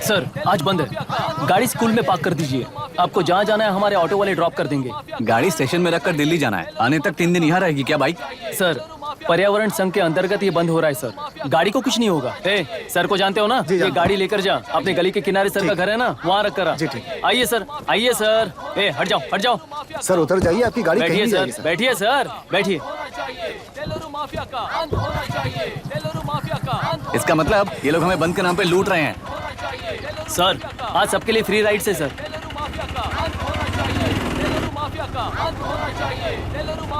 Sir आज बंद है, गाड़ी स्कूल में पार्क कर दीजिए। आपको जहाँ जाना है हमारे ऑटो वाले ड्रॉप कर देंगे। गाड़ी स्टेशन में रखकर दिल्ली जाना है, आने तक 3 दिन यहाँ रहेगी क्या बाइक? सर पर्यावरण संघ के अंतर्गत ये बंद हो रहा है सर, गाड़ी को कुछ नहीं होगा। सर को जानते हो ना, ये गाड़ी लेकर जा, अपने गली के किनारे सर का घर है ना, वहाँ रख कर आ। आइए सर, आइए सर। हट जाओ हट जाओ सर, उतर जाइए, आपकी गाड़ी बैठिए कहीं सर, बैठिए सर, बैठिए। इसका मतलब ये लोग हमें बंद के नाम पे लूट रहे हैं। सर आज सबके लिए फ्री राइड से सर।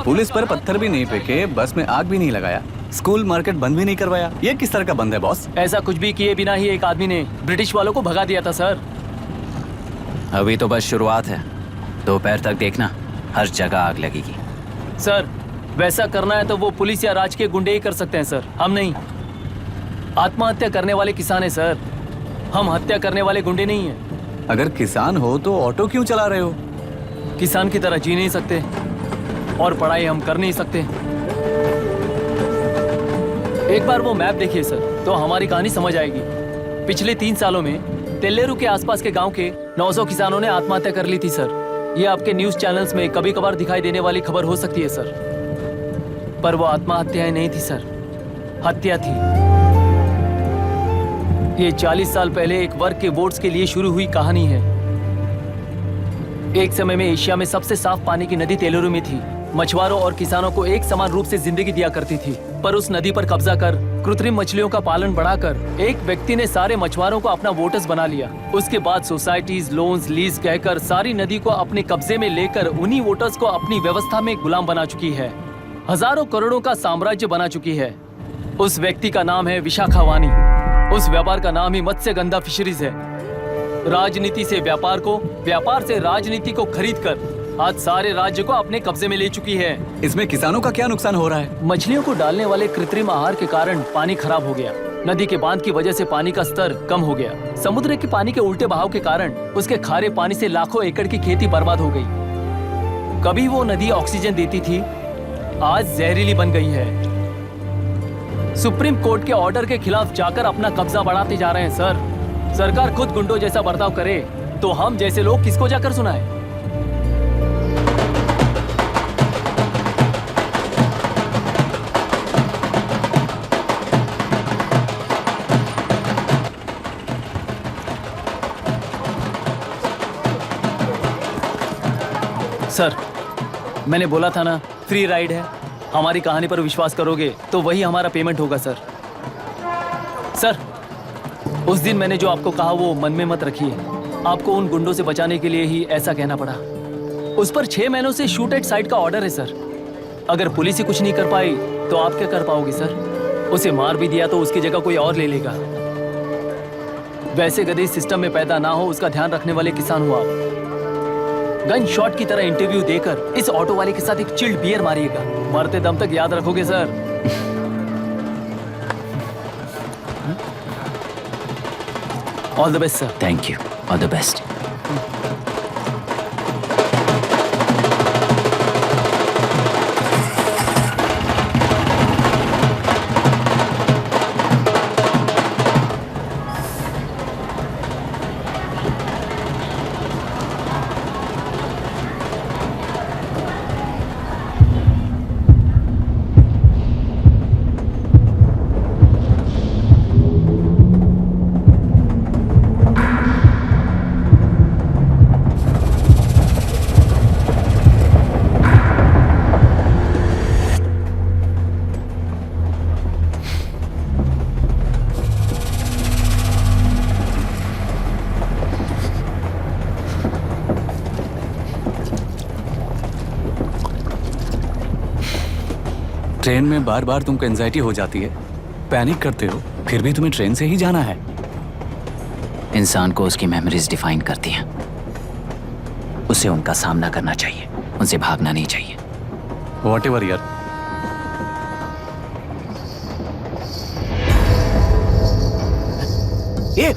पुलिस पर पत्थर भी नहीं फेंके, बस में आग भी नहीं लगाया, स्कूल मार्केट बंद भी नहीं करवाया, ये किस तरह का बंद है बॉस? ऐसा कुछ भी किए बिना ही एक आदमी ने ब्रिटिश वालों को भगा दिया था सर। अभी तो बस शुरुआत है, दोपहर तक देखना हर जगह आग लगेगी। सर वैसा करना है तो वो पुलिस या राज के गुंडे ही कर सकते हैं सर, हम नहीं। आत्महत्या करने वाले किसान हैं सर, हम हत्या करने वाले गुंडे नहीं हैं। अगर किसान हो तो ऑटो क्यों चला रहे हो? किसान की तरह जी नहीं सकते और पढ़ाई हम कर नहीं सकते। एक बार वो मैप देखिए सर तो हमारी कहानी समझ आएगी। पिछले 3 सालों में तेल्लेरू के आसपास के गांव के 900 किसानों ने आत्महत्या कर ली थी सर। ये आपके न्यूज चैनल्स में कभी कभार दिखाई देने वाली खबर हो सकती है सर, पर वो आत्महत्याएं नहीं थी सर, हत्या थी। ये 40 साल पहले एक वर्ग के वोट्स के लिए शुरू हुई कहानी है। एक समय में एशिया में सबसे साफ पानी की नदी तेल्लेरू में थी। मछुआरों और किसानों को एक समान रूप से जिंदगी दिया करती थी, पर उस नदी पर कब्जा कर कृत्रिम मछलियों का पालन बढ़ाकर एक व्यक्ति ने सारे मछुआरों को अपना वोटर्स बना लिया। उसके बाद सोसाइटीज, लोन्स, लीज कहकर सारी नदी को अपने कब्जे में लेकर उन्हीं वोटर्स को अपनी व्यवस्था में गुलाम बना चुकी है। हजारों करोड़ों का साम्राज्य बना चुकी है। उस व्यक्ति का नाम है विशाखावानी। उस व्यापार का नाम ही मत्स्यगंधा फिशरीज है। राजनीति से व्यापार को, व्यापार से राजनीति को खरीदकर आज सारे राज्य को अपने कब्जे में ले चुकी है। इसमें किसानों का क्या नुकसान हो रहा है? मछलियों को डालने वाले कृत्रिम आहार के कारण पानी खराब हो गया। नदी के बांध की वजह से पानी का स्तर कम हो गया। समुद्र के पानी के उल्टे बहाव के कारण उसके खारे पानी से लाखों एकड़ की खेती बर्बाद हो गई। कभी वो नदी ऑक्सीजन देती थी, आज जहरीली बन गई है। सुप्रीम कोर्ट के ऑर्डर के खिलाफ जाकर अपना कब्जा बढ़ाते जा रहे हैं सर। सरकार खुद गुंडों जैसा बर्ताव करे तो हम जैसे लोग किसको जाकर सुनाएं? सर मैंने बोला था ना, फ्री राइड है। हमारी कहानी पर विश्वास करोगे तो वही हमारा पेमेंट होगा सर। सर उस दिन मैंने जो आपको कहा वो मन में मत रखिए। आपको उन गुंडों से बचाने के लिए ही ऐसा कहना पड़ा। उस पर 6 महीनों से शूट एट साइट का ऑर्डर है सर। अगर पुलिस ही कुछ नहीं कर पाई तो आप क्या कर पाओगे सर? उसे मार भी दिया तो उसकी जगह कोई और ले लेगा। वैसे गधे सिस्टम में पैदा ना हो उसका ध्यान रखने वाले किसान हो आप। गन शॉट की तरह इंटरव्यू देकर इस ऑटो वाले के साथ एक चिल्ड बियर मारिएगा। मरते दम तक याद रखोगे sir. All the best sir. Thank you, all the best. Train में बार बार तुमको एंजाइटी हो जाती है, पैनिक करते हो, फिर भी तुम्हें ट्रेन से ही जाना है। इंसान को उसकी मेमोरीज डिफाइन करती हैं। उसे उनका सामना करना चाहिए, उनसे भागना नहीं चाहिए। व्हाटएवर यार।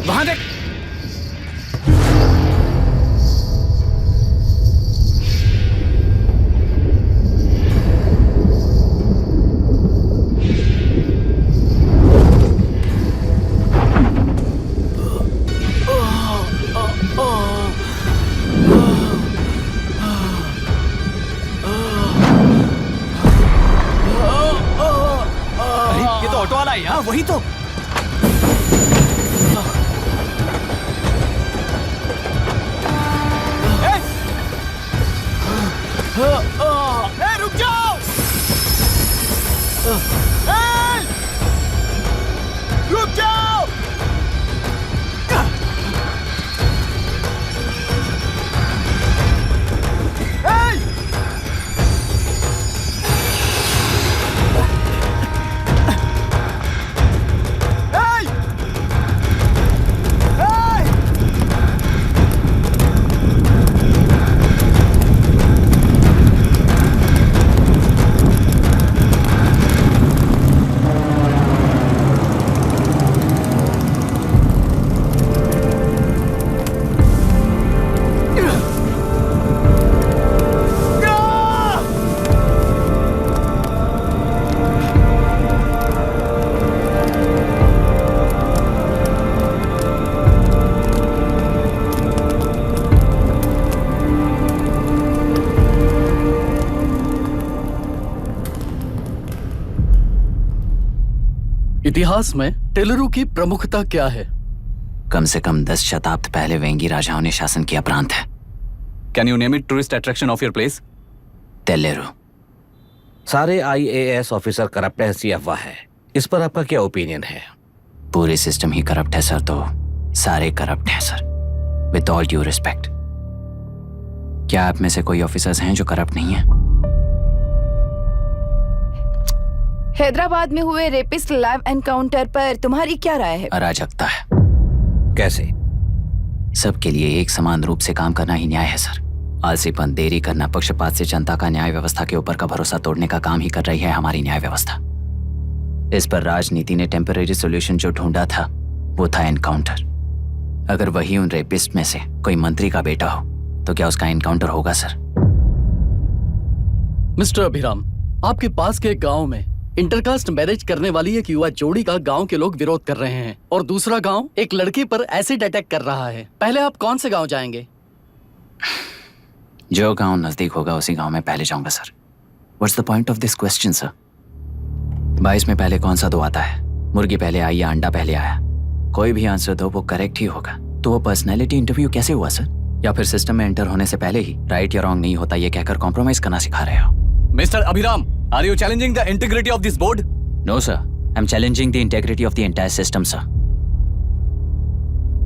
वहां देख। वही तो। रुक जाओ! रुक जाओ! इतिहास में टेलरू की प्रमुखता क्या है? कम से कम 10 शताब्द पहले वेंगी राजाओं ने शासन किया प्रांत है। Can you name it tourist attraction of your place? तेलेरू। सारे IAS ऑफिसर करप्ट है, ऐसी अफवाह है। इस पर आपका क्या ओपिनियन है? पूरे सिस्टम ही करप्ट है सर, तो सारे करप्ट हैं sir, with all due respect. क्या आप में से कोई ऑफिसर्स हैं जो करप्ट नहीं है? हैदराबाद में हुए रेपिस्ट लाइव एनकाउंटर पर तुम्हारी क्या राय है? अराजकता है। कैसे? सबके लिए एक समान रूप से काम करना ही न्याय है सर। आलसीपन, देरी करना, पक्षपात से जनता का न्याय व्यवस्था के ऊपर का भरोसा तोड़ने का काम ही कर रही है हमारी न्याय व्यवस्था। इस पर राजनीति ने टेम्परेरी सोल्यूशन जो ढूंढा था वो था एनकाउंटर। अगर वही उन रेपिस्ट में से कोई मंत्री का बेटा हो तो क्या उसका एनकाउंटर होगा सर? मिस्टर अभिराम, आपके पास के गांव में इंटरकास्ट मैरिज करने वाली एक युवा जोड़ी का गांव के लोग विरोध कर रहे हैं और दूसरा गांव एक लड़की पर एसिड अटैक कर रहा है। पहले आप कौन से गांव जाएंगे? जो गांव नजदीक होगा उसी गांव में पहले जाऊंगा sir. What's the point of this question sir? 22 में पहले कौन सा दो आता है? मुर्गी पहले आई या अंडा पहले आया? कोई भी आंसर दो वो करेक्ट ही होगा। तो वो पर्सनैलिटी इंटरव्यू कैसे हुआ सर? या फिर सिस्टम में एंटर होने से पहले ही राइट या रॉन्ग नहीं होता ये कहकर कॉम्प्रोमाइज करना सिखा रहे हो? Mister Abhiram, are you challenging the integrity of this board? No sir, I am challenging the integrity of the entire system sir.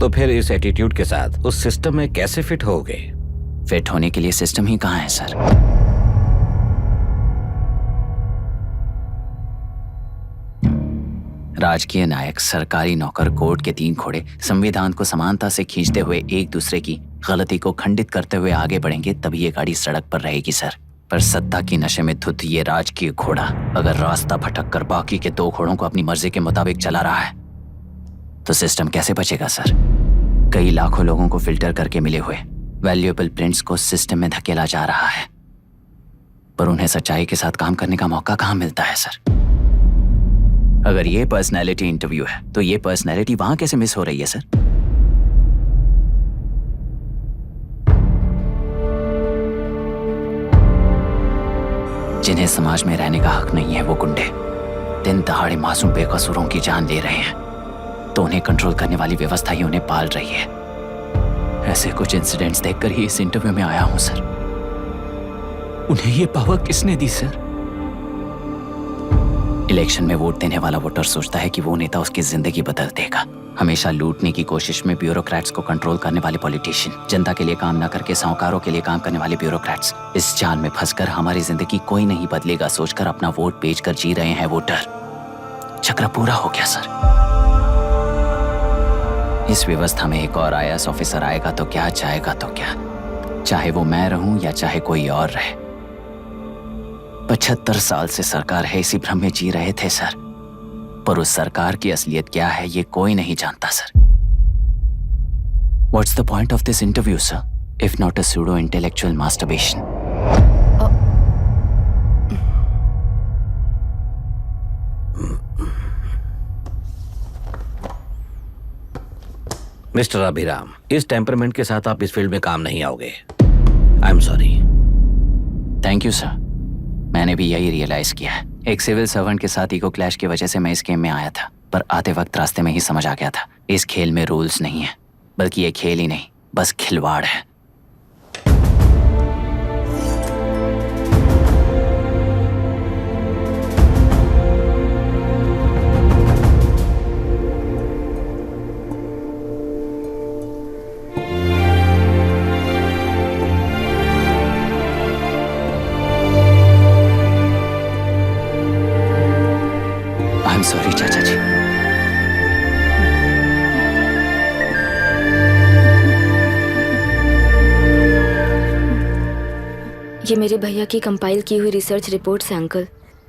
तो फिर इस एटीट्यूड के साथ उस सिस्टम में कैसे फिट होगे? फिट होने के लिए सिस्टम ही कहाँ है सर? राजकीय नायक, सरकारी नौकर, कोर्ट के 3 घोड़े संविधान को समानता से खींचते हुए एक दूसरे की गलती को खंडित करते हुए आगे बढ़ेंगे तभी ये गाड़ी सड़क पर रहेगी सर। पर सत्ता की नशे में धुत ये राजकीय घोड़ा अगर रास्ता भटक कर बाकी के 2 घोड़ों को अपनी मर्जी के मुताबिक चला रहा है तो सिस्टम कैसे बचेगा सर? कई लाखों लोगों को फिल्टर करके मिले हुए वैल्यूएबल प्रिंट्स को सिस्टम में धकेला जा रहा है, पर उन्हें सच्चाई के साथ काम करने का मौका कहाँ मिलता है सर? अगर ये पर्सनैलिटी इंटरव्यू है तो ये पर्सनैलिटी वहां कैसे मिस हो रही है सर? जिन्हें समाज में रहने का हक नहीं है वो गुंडे दिन दहाड़े मासूम बेकसूरों की जान ले रहे हैं, तो उन्हें कंट्रोल करने वाली व्यवस्था ही उन्हें पाल रही है। ऐसे कुछ इंसिडेंट्स देखकर ही इस इंटरव्यू में आया हूं सर। उन्हें ये पावर किसने दी सर? इलेक्शन में वोट देने वाला वोटर सोचता है कि वो नेता उसकी जिंदगी बदल देगा। हमेशा लूटने की कोशिश में ब्यूरोक्रेट्स को कंट्रोल करने वाले पॉलिटिशियन, जनता के लिए काम न करके साहूकारों के लिए काम करने वाले ब्यूरोक्रेट्स, इस जाल में फंसकर हमारी जिंदगी कोई नहीं बदलेगा सोचकर अपना वोट बेचकर जी रहे हैं वोटर। चक्र पूरा हो गया सर। इस व्यवस्था में एक और IAS ऑफिसर आएगा तो क्या, जाएगा तो क्या, चाहे वो मैं रहूं या चाहे कोई और रहे। 75 साल से सरकार है इसी भ्रम में जी रहे थे सर, पर उस सरकार की असलियत क्या है ये कोई नहीं जानता sir. What's the point of this interview, sir, if not a pseudo-intellectual masturbation? Mister Abhiram, इस टेम्परमेंट के साथ आप इस फील्ड में काम नहीं आओगे। आई am sorry. Thank you sir, मैंने भी यही रियलाइज किया है। एक सिविल सर्वेंट के साथ ईगो क्लैश की वजह से मैं इस गेम में आया था। पर आते वक्त रास्ते में ही समझ आ गया था, इस खेल में रूल्स नहीं है, बल्कि ये खेल ही नहीं, बस खिलवाड़ है। आई एम सॉरी चाचा जी। ये मेरे भैया की कंपाइल की हुई रिसर्च रिपोर्ट से अंकल,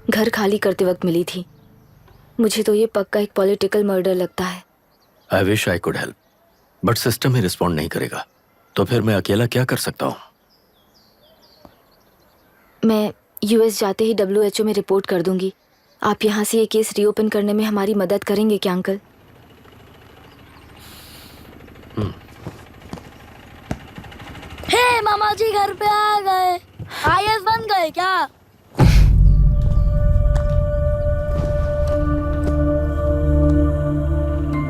घर खाली करते वक्त मिली थी। मुझे तो ये पक्का एक पॉलिटिकल मर्डर लगता है। I wish I could help, but system he respond नहीं करेगा, तो फिर मैं अकेला क्या कर सकता हूँ? मैं यूएस जाते ही WHO में रिपोर्ट कर दूंगी। आप यहाँ से ये केस रीओपन करने में हमारी मदद करेंगे क्या अंकल? हे मामा जी घर पे आ गए। IAS बन गए क्या?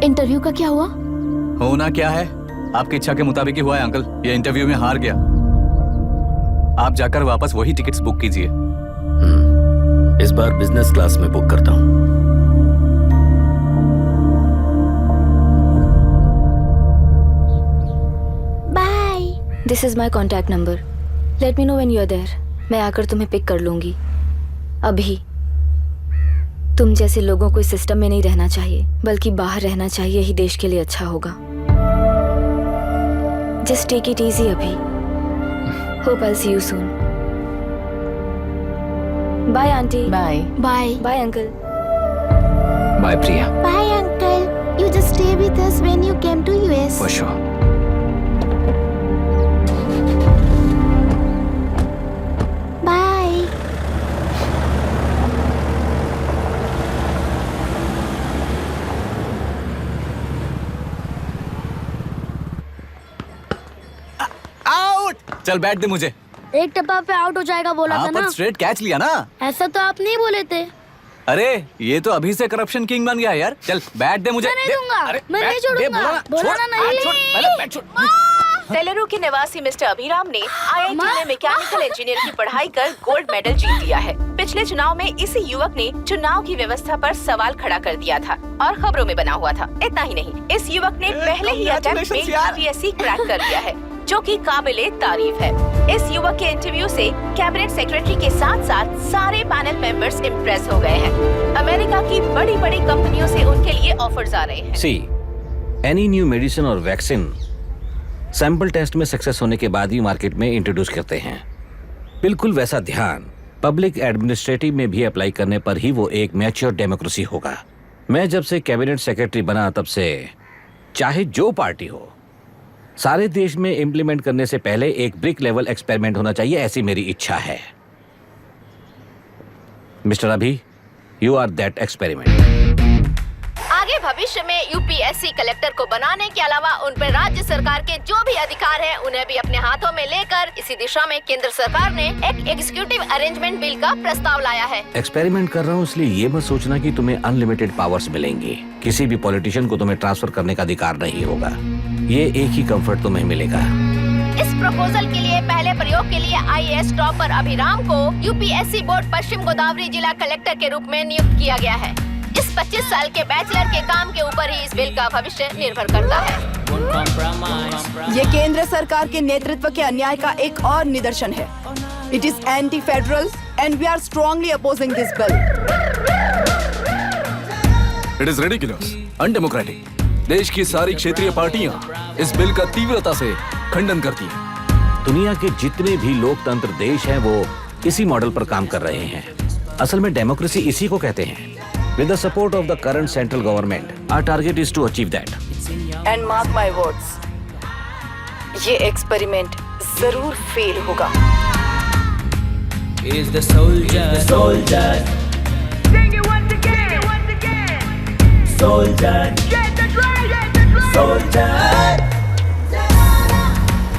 इंटरव्यू का क्या हुआ? होना क्या है, आपकी इच्छा के मुताबिक ही हुआ है अंकल। ये इंटरव्यू में हार गया। आप जाकर वापस वही टिकट्स बुक कीजिए। इस बार बिजनेस क्लास में बुक करता हूँ। Bye. This is my contact number. Let me know when you are there. मैं आकर तुम्हें पिक कर लूंगी। अभी तुम जैसे लोगों को इस सिस्टम में नहीं रहना चाहिए, बल्कि बाहर रहना चाहिए, ही देश के लिए अच्छा होगा। जस्ट टेक इट इजी अभी। Hope I see you soon. Bye aunty. Bye. Bye. Bye uncle. Bye Priya. Bye uncle. You just stay with us when you came to US. For sure. Bye. Out. चल बैठ दे मुझे। एक टप्पा पे out हो जाएगा बोला था ना। पर स्ट्रेट कैच लिया ना। ऐसा तो आप नहीं बोले थे। अरे ये तो अभी से करप्शन किंग बन गया यार। चल बैठ दे मुझे। मैं नहीं दूंगा। मैं नहीं छोड़ूंगा। बोला ना नहीं। तेलुरु के निवासी मिस्टर अभिराम ने IIT में मैकेनिकल इंजीनियर की पढ़ाई कर गोल्ड मेडल जीत लिया है। पिछले चुनाव में इसी युवक ने चुनाव की व्यवस्था पर सवाल खड़ा कर दिया था और खबरों में बना हुआ था। इतना ही नहीं, इस युवक ने पहले ही अटेम्प्ट में UPSC क्रैक कर लिया है, जो कि काबिले तारीफ है। इस युवक के इंटरव्यू से कैबिनेट सेक्रेटरी के साथ साथ सारे पैनल मेंबर्स इम्प्रेस हो गए हैं। अमेरिका की बड़ी बड़ी कंपनियों से उनके लिए ऑफर्स आ रहे हैं। सी एनी न्यू मेडिसिन और वैक्सीन सैंपल टेस्ट में सक्सेस होने के बाद ही मार्केट में इंट्रोड्यूस करते हैं। बिल्कुल वैसा ध्यान पब्लिक एडमिनिस्ट्रेटिव में भी अप्लाई करने पर ही वो एक मैच्योर डेमोक्रेसी होगा। मैं जब से कैबिनेट सेक्रेटरी बना तब से चाहे जो पार्टी हो, सारे देश में इम्प्लीमेंट करने से पहले एक ब्रिक लेवल एक्सपेरिमेंट होना चाहिए, ऐसी मेरी इच्छा है। मिस्टर अभी, यू आर दैट एक्सपेरिमेंट। आगे भविष्य में UPSC कलेक्टर को बनाने के अलावा उन पर राज्य सरकार के जो भी अधिकार हैं, उन्हें भी अपने हाथों में लेकर इसी दिशा में केंद्र सरकार ने एक एग्जीक्यूटिव अरेंजमेंट बिल का प्रस्ताव लाया है। एक्सपेरिमेंट कर रहा हूँ इसलिए ये मत सोचना कि तुम्हें अनलिमिटेड पावर्स मिलेंगे। किसी भी पॉलिटिशियन को तुम्हें ट्रांसफर करने का अधिकार नहीं होगा। ये एक ही कंफर्ट तुम्हें मिलेगा। इस प्रपोजल के लिए पहले प्रयोग के लिए IAS टॉपर अभिराम को UPSC बोर्ड पश्चिम गोदावरी जिला कलेक्टर के रूप में नियुक्त किया गया है। इस 25 साल के बैचलर के काम के ऊपर ही इस बिल का भविष्य निर्भर करता है। ये केंद्र सरकार के नेतृत्व के अन्याय का एक और निदर्शन है। It is anti federal and we are strongly opposing this bill. It is ridiculous, undemocratic. देश की सारी क्षेत्रीय पार्टियां इस बिल का तीव्रता से खंडन करती हैं। दुनिया के जितने भी लोकतंत्र देश हैं वो इसी मॉडल पर काम कर रहे हैं। असल में डेमोक्रेसी इसी को कहते हैं। With the support of the current central government, our target is to achieve that. And mark my words, ये एक्सपेरिमेंट जरूर फेल होगा। Is the soldier. Sing it once again. Soldier. Get the drum. Soldier.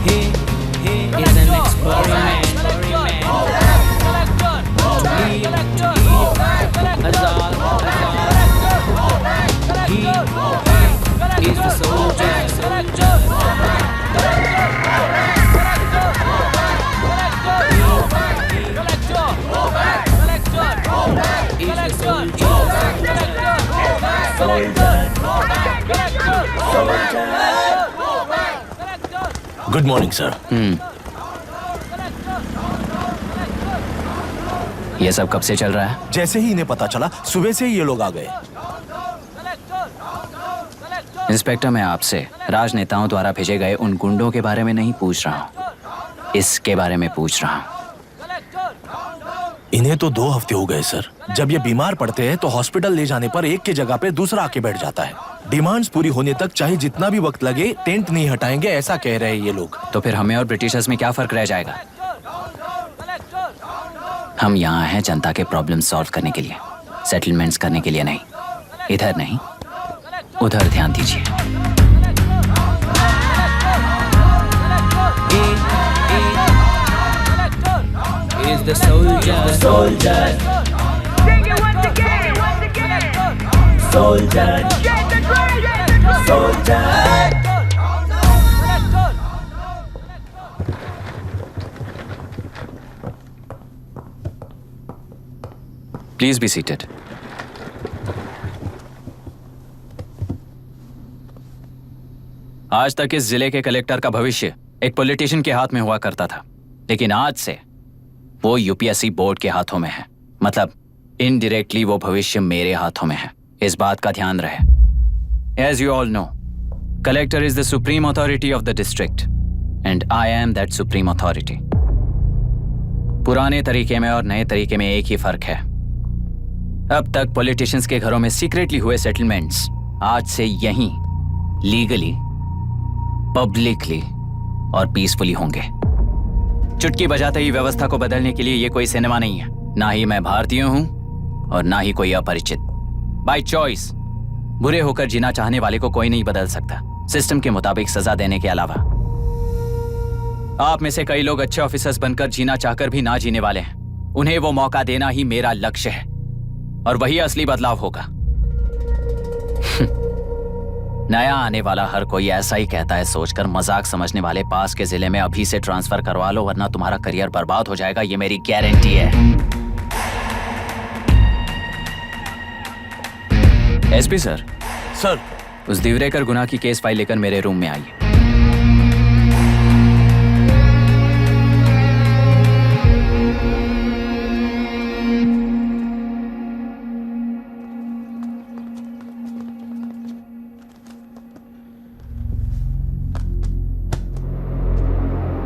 He is an experiment. Good morning sir. ये सब कब से चल रहा है? जैसे ही इन्हें पता चला सुबह से ही ये लोग आ गए। इंस्पेक्टर, मैं आपसे राजनेताओं द्वारा भेजे गए उन गुंडों के बारे में नहीं पूछ रहा हूँ, इसके बारे में पूछ रहा हूँ। इन्हें तो 2 हफ्ते हो गए सर। जब ये बीमार पड़ते हैं तो हॉस्पिटल ले जाने पर एक की जगह पे दूसरा आके बैठ जाता है। डिमांड्स पूरी होने तक चाहे जितना भी वक्त लगे टेंट नहीं हटाएंगे, ऐसा कह रहे हैं ये लोग। तो फिर हमें और ब्रिटिशर्स में क्या फर्क रह जाएगा? हम यहाँ हैं जनता के प्रॉब्लम सॉल्व करने के लिए, सेटलमेंट्स करने के लिए नहीं। इधर नहीं, उधर ध्यान दीजिए। Is the soldier. Sing it once again. Soldier. Get the drum. Soldier. Please be seated. आज तक इस जिले के कलेक्टर का भविष्य एक पॉलिटिशियन के हाथ में हुआ करता था, लेकिन आज से वो यूपीएससी बोर्ड के हाथों में है। मतलब इनडायरेक्टली वो भविष्य मेरे हाथों में है। इस बात का ध्यान रहे। As you all know, collector is the supreme authority of the district and I am that supreme authority. पुराने तरीके में और नए तरीके में एक ही फर्क है। अब तक पॉलिटिशियंस के घरों में सीक्रेटली हुए सेटलमेंट्स आज से यहीं लीगली, पब्लिकली और पीसफुली होंगे। चुटकी बजाते ही व्यवस्था को बदलने के लिए ये कोई सिनेमा नहीं है। ना ही मैं भारतीय हूं और ना ही कोई अपरिचित। बाय चॉइस बुरे होकर जीना चाहने वाले को कोई नहीं बदल सकता, सिस्टम के मुताबिक सजा देने के अलावा। आप में से कई लोग अच्छे ऑफिसर्स बनकर जीना चाहकर भी ना जीने वाले हैं। उन्हें वो मौका देना ही मेरा लक्ष्य है और वही असली बदलाव होगा। नया आने वाला हर कोई ऐसा ही कहता है सोचकर मजाक समझने वाले पास के जिले में अभी से ट्रांसफर करवा लो वरना तुम्हारा करियर बर्बाद हो जाएगा, ये मेरी गारंटी है। SP sir. सर। उस दिवरेकर गुनाह की केस फाइल लेकर मेरे रूम में आइए।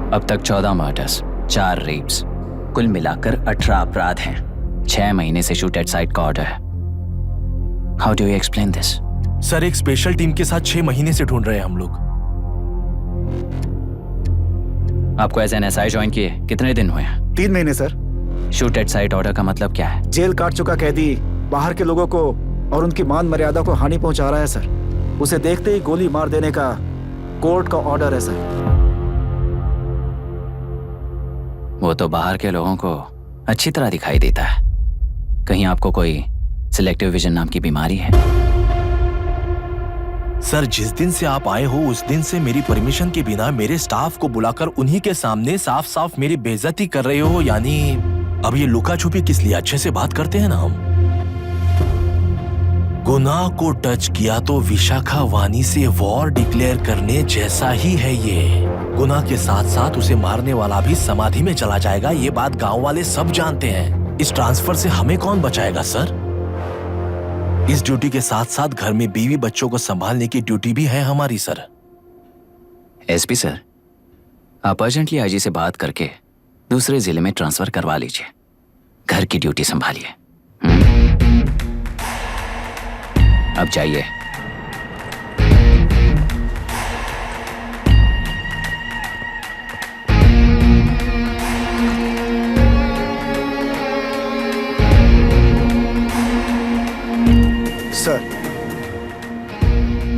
अब तक 14 मर्डर्स, 4 रेप्स, कुल मिलाकर 18 अपराध हैं। 6 महीने से शूट एट साइट का ऑर्डर है। How do you explain this? Sir, एक स्पेशल टीम के साथ 6 महीने से ढूंढ रहे हैं हम लोग। आपको एज एन एसआई ज्वाइन किए कितने दिन हुए हैं? 3 महीने sir. Shoot at site order का मतलब क्या है? जेल काट चुका कैदी बाहर के लोगों को और उनकी मान मर्यादा को हानि पहुंचा रहा है सर। उसे देखते ही गोली मार देने का कोर्ट का ऑर्डर है सर। वो तो बाहर के लोगों को अच्छी तरह दिखाई देता है। कहीं आपको कोई सिलेक्टिव विजन नाम की बीमारी है? सर, जिस दिन से आप आए हो उस दिन से मेरी परमिशन के बिना मेरे स्टाफ को बुलाकर उन्हीं के सामने साफ साफ मेरी बेइज्जती कर रहे हो। यानी अब ये लुका छुपी किस लिए? अच्छे से बात करते हैं ना हम। गुनाह को टच किया तो विशाखा वानी से वॉर डिक्लेयर करने जैसा ही है ये। गुनाह के साथ साथ उसे मारने वाला भी समाधि में चला जाएगा, ये बात गांव वाले सब जानते हैं। इस ट्रांसफर से हमें कौन बचाएगा सर? इस ड्यूटी के साथ साथ घर में बीवी बच्चों को संभालने की ड्यूटी भी है हमारी सर। एसपी सर, आप अर्जेंटली आईजी से बात करके दूसरे जिले में ट्रांसफर करवा लीजिए। घर की ड्यूटी संभालिए। अब जाइए। सर,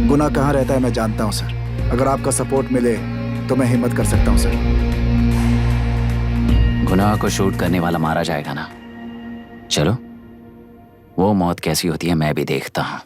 गुनाह कहाँ रहता है मैं जानता हूं सर। अगर आपका सपोर्ट मिले तो मैं हिम्मत कर सकता हूं सर। गुनाह को शूट करने वाला मारा जाएगा ना? चलो, वो मौत कैसी होती है मैं भी देखता हूं।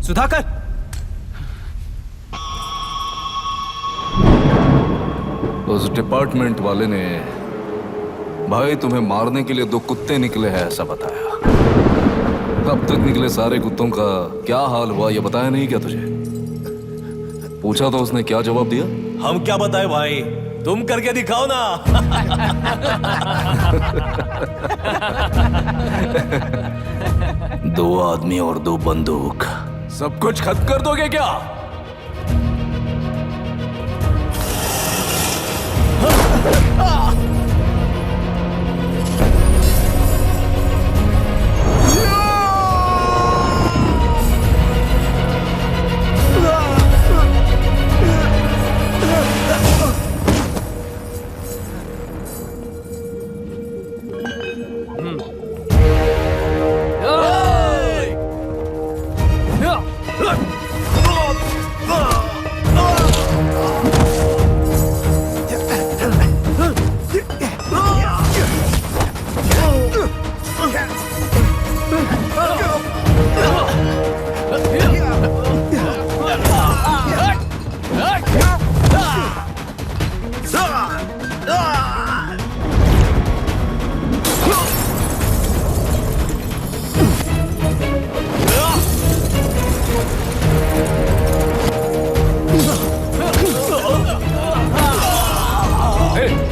सुधाकर, उस डिपार्टमेंट वाले ने भाई तुम्हें मारने के लिए 2 कुत्ते निकले हैं ऐसा बताया। अब तक निकले सारे कुत्तों का क्या हाल हुआ ये बताया नहीं क्या तुझे? पूछा तो उसने क्या जवाब दिया? हम क्या बताए भाई, तुम करके दिखाओ ना। 2 आदमी और 2 बंदूक, सब कुछ खत्म कर दोगे क्या?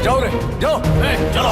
जाओ रे, जाओ। चलो।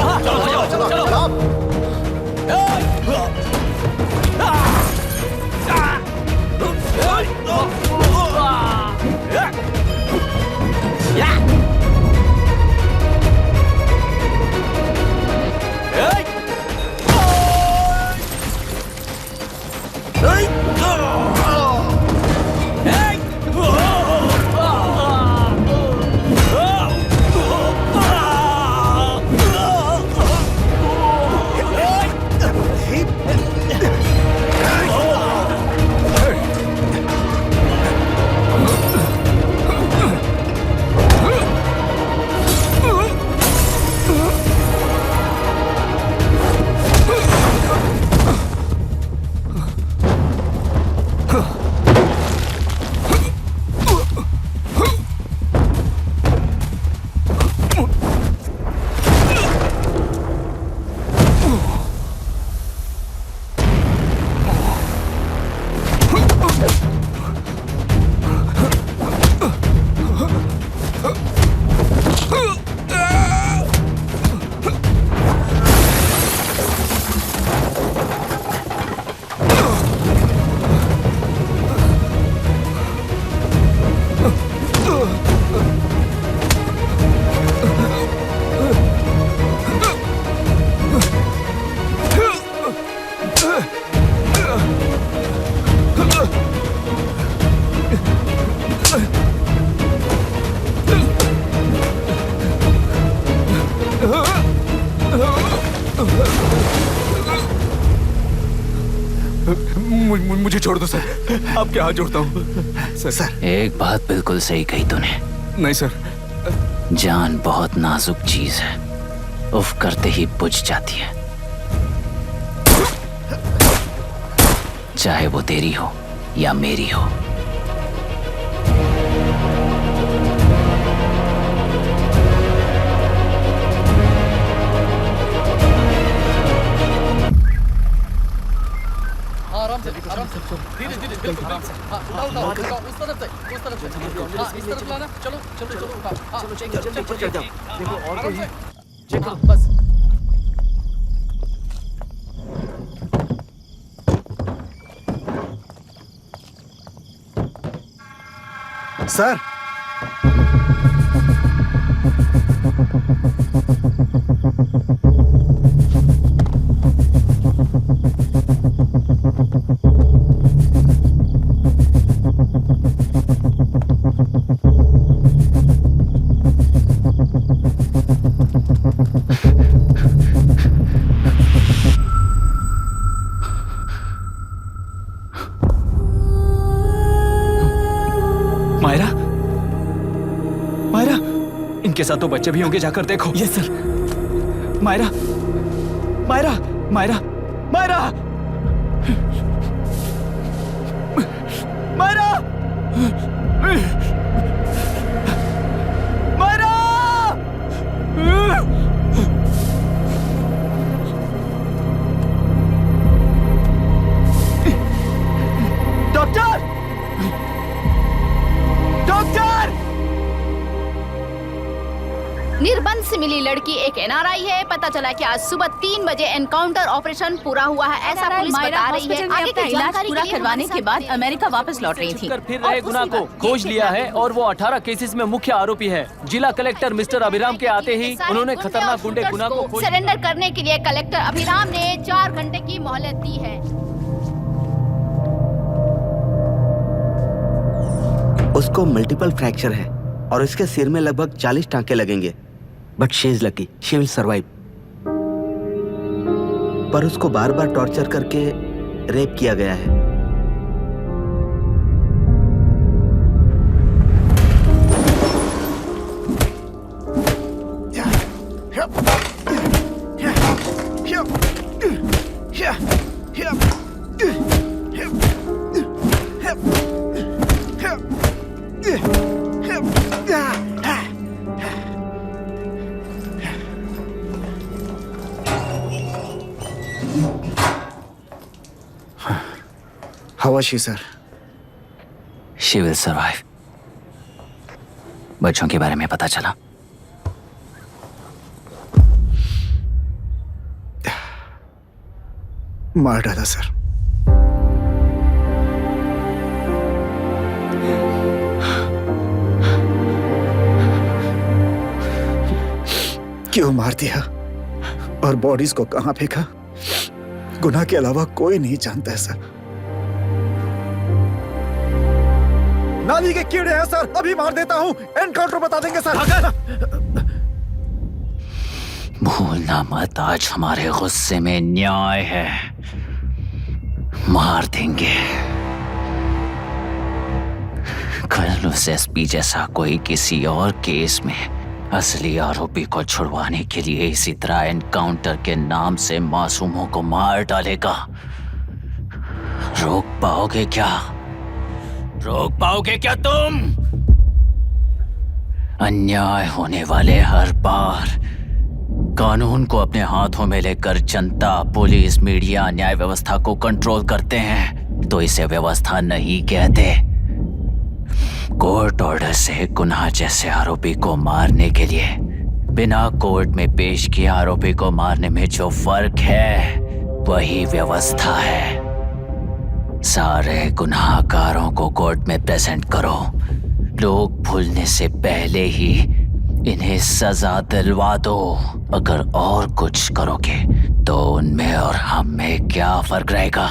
मुझे छोड़ दो सर, आपके हाथ जोड़ता हूँ सर। एक बात बिल्कुल सही कही तूने। नहीं सर। जान बहुत नाजुक चीज है, उफ करते ही बुझ जाती है, चाहे वो तेरी हो या मेरी हो। आराम से धीरे धीरे बिल्कुल आराम से। उठाओ उस तरफ से इस तरफ लाना। चलो चलो चलो चलो देखो और कोई चेक करो बस। सर मायरा, मायरा, इनके साथ तो बच्चे भी होंगे, जाकर देखो। Yes sir. मायरा, मायरा, मायरा, मायरा, निर्बंध से मिली लड़की एक एनआरआई है। पता चला कि आज सुबह 3 बजे एनकाउंटर ऑपरेशन पूरा हुआ है, ऐसा पुलिस बता रही है। आगे की जानकारी पूरा करवाने के बाद अमेरिका वापस लौट रही थी। फिर रहे गुना को खोज लिया है और वो 18 केसेस में मुख्य आरोपी है। जिला कलेक्टर मिस्टर अभिराम के आते ही उन्होंने खतरनाक गुंडे गुना को सरेंडर करने के लिए कलेक्टर अभिराम ने 4 घंटे की मोहलत दी है। उसको मल्टीपल फ्रैक्चर है और इसके सिर में लगभग 40 टांके लगेंगे, but she is lucky, she will survive. पर उसको बार बार टॉर्चर करके रेप किया गया है। How was she, sir? She will survive. बच्चों के बारे में पता चला? मार डाला सर। क्यों मार दिया और बॉडीज को कहां फेंका, गुनाह के अलावा कोई नहीं जानता है सर। नाली के कीड़े हैं सर, अभी मार देता हूं, एनकाउंटर बता देंगे सर। भूलना मत, आज हमारे गुस्से में न्याय है, मार देंगे। कल उस एसपी जैसा कोई किसी और केस में असली आरोपी को छुड़वाने के लिए इसी तरह एनकाउंटर के नाम से मासूमों को मार डालेगा। रोक पाओगे क्या? रोक पाओगे क्या तुम? अन्याय होने वाले हर बार कानून को अपने हाथों में लेकर जनता, पुलिस, मीडिया, न्याय व्यवस्था को कंट्रोल करते हैं, तो इसे व्यवस्था नहीं कहते। कोर्ट ऑर्डर से गुनाह जैसे आरोपी को मारने के लिए बिना कोर्ट में पेश किए आरोपी को मारने में जो फर्क है वही व्यवस्था है। सारे गुनाहगारों को कोर्ट में प्रेजेंट करो, लोग भूलने से पहले ही इन्हें सजा दिलवा दो। अगर और कुछ करोगे तो उनमें और हम में क्या फर्क रहेगा?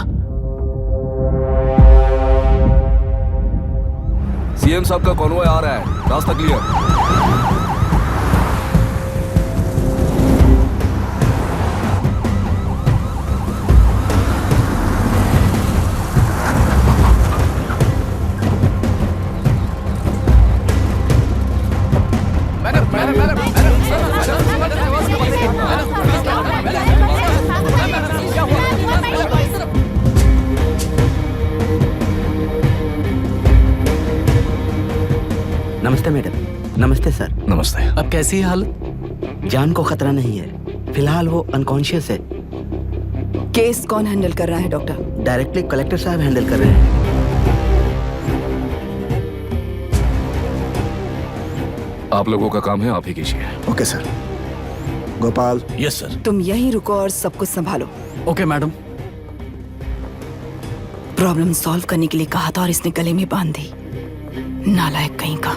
सीएम साहब का कॉन्वॉय आ रहा है, रास्ता क्लियर। नमस्ते मैडम। नमस्ते सर। नमस्ते। अब कैसी है हालत? जान को खतरा नहीं है, फिलहाल वो अनकॉन्शियस है। केस कौन हैंडल कर रहा है डॉक्टर? डायरेक्टली कलेक्टर साहब हैंडल कर रहे हैं। आप लोगों का काम है, आप ही कीजिए। Okay sir. Gopal. Yes sir. तुम यहीं रुको और सब कुछ संभालो। Okay madam. प्रॉब्लम सॉल्व करने के लिए कहा था और इसने गले में बांध दी, नालायक कहीं का।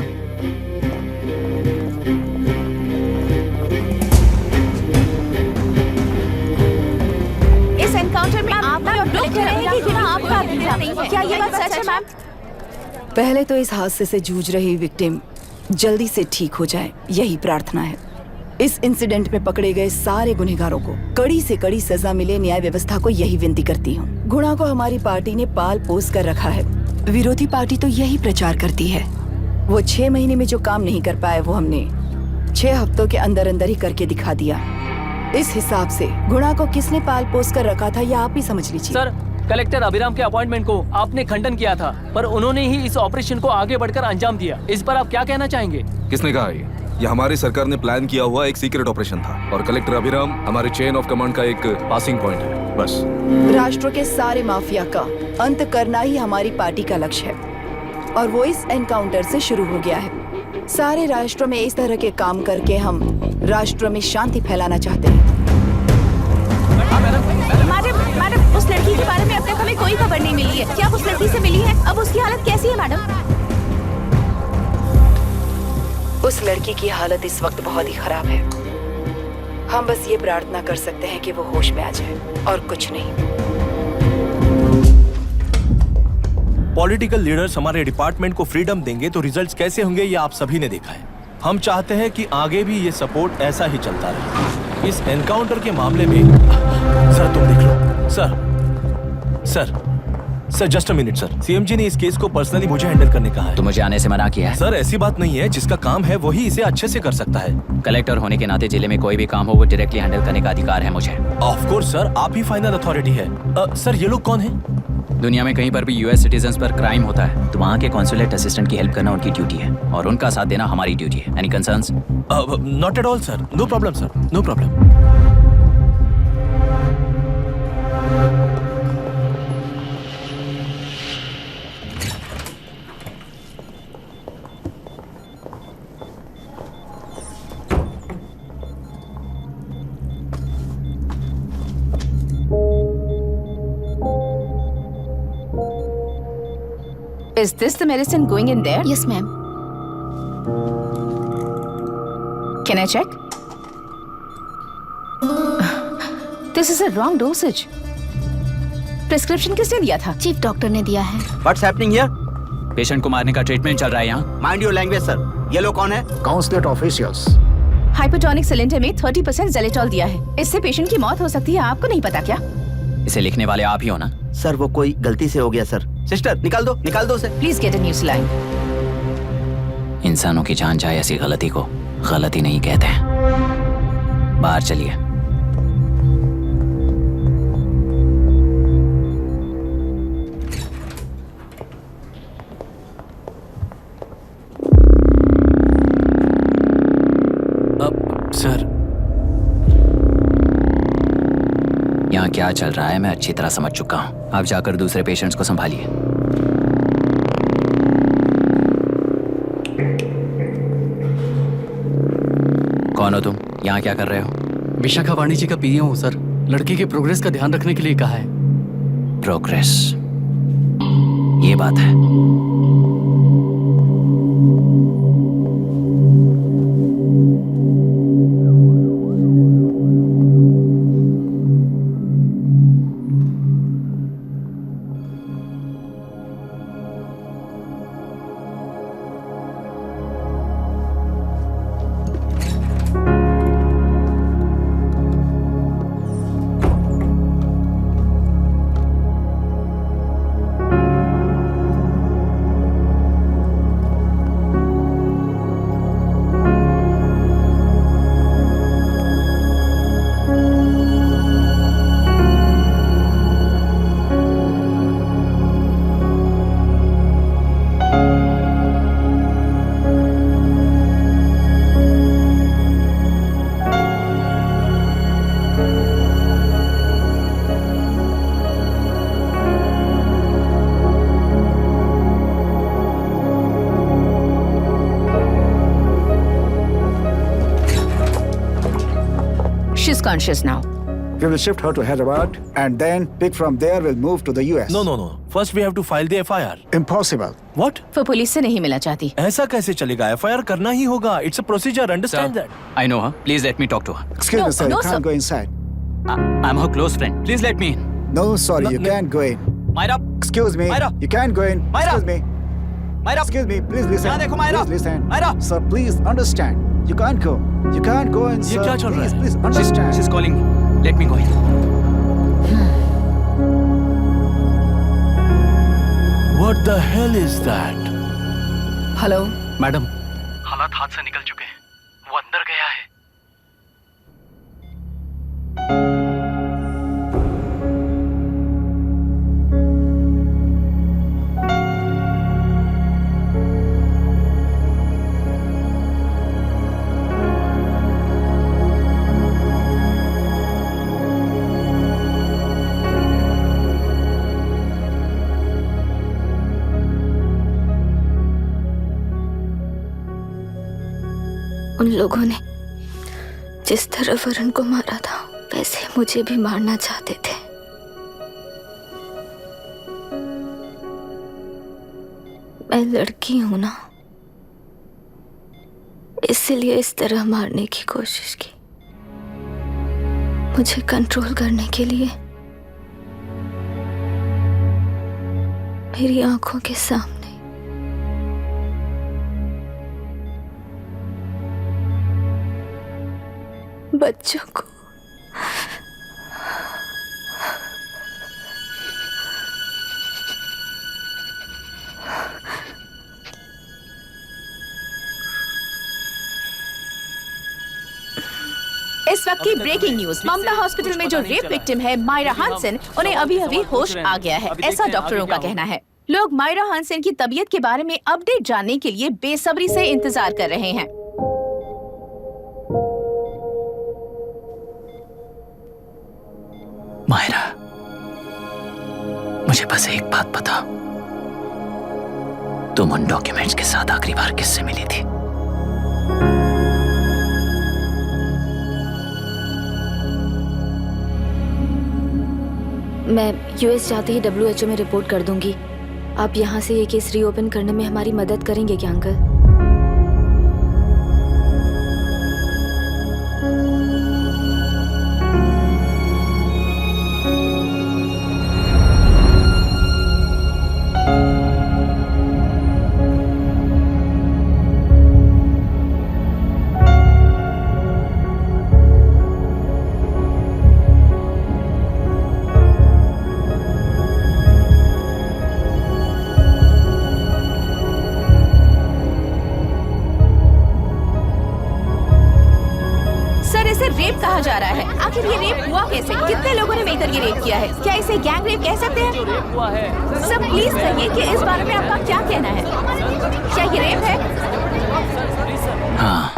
इस एनकाउंटर में आपने और कलेक्टर अभिराम के नाम आपका नहीं है। क्या ये बात सच है मैम? पहले तो इस हादसे से जूझ रही विक्टिम जल्दी से ठीक हो जाए, यही प्रार्थना है। इस इंसिडेंट में पकड़े गए सारे गुनहगारों को कड़ी से कड़ी सजा मिले, न्याय व्यवस्था को यही विनती करती हूँ। गुणा को हमारी पार्टी ने पाल पोस कर रखा है, विरोधी पार्टी तो यही प्रचार करती है। वो 6 महीने में जो काम नहीं कर पाए वो हमने 6 हफ्तों के अंदर अंदर ही करके दिखा दिया। इस हिसाब से गुणा को किसने पाल पोस कर रखा था यह आप ही समझ लीजिए। सर, कलेक्टर अभिराम के अपॉइंटमेंट को आपने खंडन किया था, पर उन्होंने ही इस ऑपरेशन को आगे बढ़कर अंजाम दिया। इस पर आप क्या कहना चाहेंगे? किसने कहा ये हमारी सरकार ने प्लान किया हुआ एक सीक्रेट ऑपरेशन था और कलेक्टर अभिराम हमारे चेन ऑफ कमांड का एक पासिंग पॉइंट है, बस। राष्ट्र के सारे माफिया का अंत करना ही हमारी पार्टी का लक्ष्य है और वो इस एनकाउंटर से शुरू हो गया है। सारे राष्ट्रों में इस तरह के काम करके हम राष्ट्रों में शांति फैलाना चाहते हैं। मैडम, उस लड़की के बारे में अब तक हमें कोई खबर नहीं मिली है। क्या आप उस लड़की से मिली है? अब उसकी हालत कैसी है मैडम? उस लड़की की हालत इस वक्त बहुत ही खराब है। हम बस ये प्रार्थना कर सकते हैं कि वो होश में आ जाए, और कुछ नहीं। पॉलिटिकल लीडर्स हमारे डिपार्टमेंट को फ्रीडम देंगे तो रिजल्ट्स कैसे होंगे ये आप सभी ने देखा है। हम चाहते हैं कि आगे भी ये सपोर्ट ऐसा ही चलता रहे। इस एनकाउंटर के मामले में सर तुम देख लो। Sir just a minute sir. CM ji ने इस केस को पर्सनली मुझे हैंडल करने कहा है। तो मुझे आने से मना किया है? सर ऐसी बात नहीं है, जिसका काम है वही इसे अच्छे से कर सकता है। कलेक्टर होने के नाते जिले में कोई भी काम हो वो डायरेक्टली हैंडल करने का अधिकार है मुझे। ऑफ कोर्स सर, आप ही फाइनल अथॉरिटी है। सर ये लोग कौन है? दुनिया में कहीं पर भी यूएस सिटीजन्स पर क्राइम होता है तो वहाँ के कॉन्सुलेट असिस्टेंट की हेल्प करना उनकी ड्यूटी है, और उनका साथ देना हमारी ड्यूटी है। Any concerns? Not at all sir, no problem sir, no problem. Is this the medicine going in there? Yes, ma'am. Can I check? This is a wrong dosage. Prescription किसने दिया था? चीफ डॉक्टर ने दिया है। What's happening here? Patient को मारने का treatment चल रहा है यहाँ। Mind your language, sir. ये लोग कौन है? Consulate officials. हाइपोटोनिक सिलेंडर में 30% ज़ेलेटॉल दिया है। इससे पेशेंट की मौत हो सकती है, आपको नहीं पता क्या? इसे लिखने वाले आप ही हो ना? सर वो कोई गलती से हो गया सर। सिस्टर निकाल दो उसे। Please get a new saline. इंसानों की जान जाए ऐसी गलती को गलती नहीं कहते हैं। बाहर चलिए। सर यहाँ क्या चल रहा है मैं अच्छी तरह समझ चुका हूँ। आप जाकर दूसरे पेशेंट्स को संभालिए। कौन हो तुम? यहाँ क्या कर रहे हो? विशाखा वाणी जी का पीए हूँ सर। लड़की के प्रोग्रेस का ध्यान रखने के लिए कहा है। प्रोग्रेस, ये बात है। She's conscious now. We will shift her to Hyderabad and then pick from there. We'll move to the US. No. First we have to file the FIR. Impossible. What? वो पुलिस से नहीं मिलना चाहती। ऐसा कैसे चलेगा? FIR करना ही होगा। It's a procedure. Understand that? I know her. Please let me talk to her. Excuse me, sir. no, You can't sir. go inside. I'm her close friend. Please let me in. No, sorry. You can't go in. Myra, Excuse me. Myra. You can't go in. Myra. Excuse me. Myra. Excuse me. Please listen. यहाँ देखो, Myra. Please listen. Myra. Sir, please understand. You can't go. You can't go in, ये sir. क्या चल रहा है? Please understand. She's calling me. Let me go in. What the hell is that? Hello. Madam, हालात हाथ से निकल चुके हैं। वो अंदर गया है। उन लोगों ने जिस तरह वरुण को मारा था वैसे मुझे भी मारना चाहते थे। मैं लड़की हूं ना, इसलिए इस तरह मारने की कोशिश की। मुझे कंट्रोल करने के लिए मेरी आंखों के सामने बच्चों को इस वक्त की ब्रेकिंग न्यूज, ममता हॉस्पिटल में जो रेप विक्टिम है मायरा हानसन, उन्हें अभी अभी होश आ गया है, ऐसा डॉक्टरों का कहना है। लोग मायरा हानसन की तबीयत के बारे में अपडेट जानने के लिए बेसब्री से इंतजार कर रहे हैं। मायरा, मुझे बस एक बात बता, तुम उन डॉक्यूमेंट्स के साथ आखिरी बार किससे मिली थी? मैं यूएस जाते ही WHO में रिपोर्ट कर दूंगी। आप यहाँ से ये केस रीओपन करने में हमारी मदद करेंगे क्या अंकल? रेप कहा जा रहा है, आखिर ये रेप हुआ कैसे? कितने लोगों ने मिलकर ये रेप किया है? क्या इसे गैंग रेप कह सकते हैं? सब प्लीज कहिए कि इस बारे में आपका क्या कहना है? क्या ये रेप है? हाँ,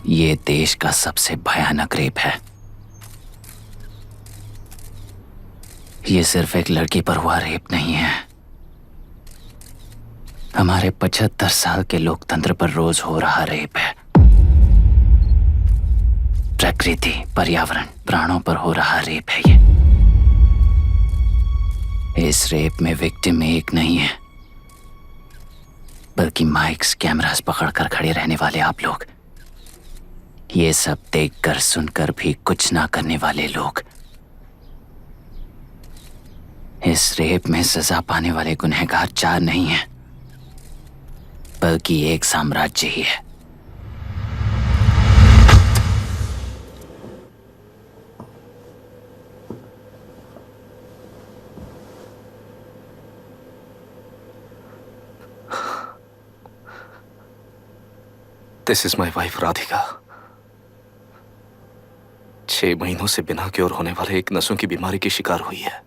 ये देश का सबसे भयानक रेप है। ये सिर्फ एक लड़की पर हुआ रेप नहीं है, हमारे 75 साल के लोकतंत्र पर रोज हो रहा रेप है। प्रकृति, पर्यावरण, प्राणों पर हो रहा रेप है ये। इस रेप में विक्टिम एक नहीं है, बल्कि माइक्स, कैमरास पकड़कर खड़े रहने वाले आप लोग, ये सब देखकर सुनकर भी कुछ ना करने वाले लोग। इस रेप में सजा पाने वाले गुनहगार 4 नहीं हैं, बल्कि एक साम्राज्य ही है। This is my wife Radhika. 6 महीनों से बिना क्योर होने वाले एक नसों की बीमारी की शिकार हुई है।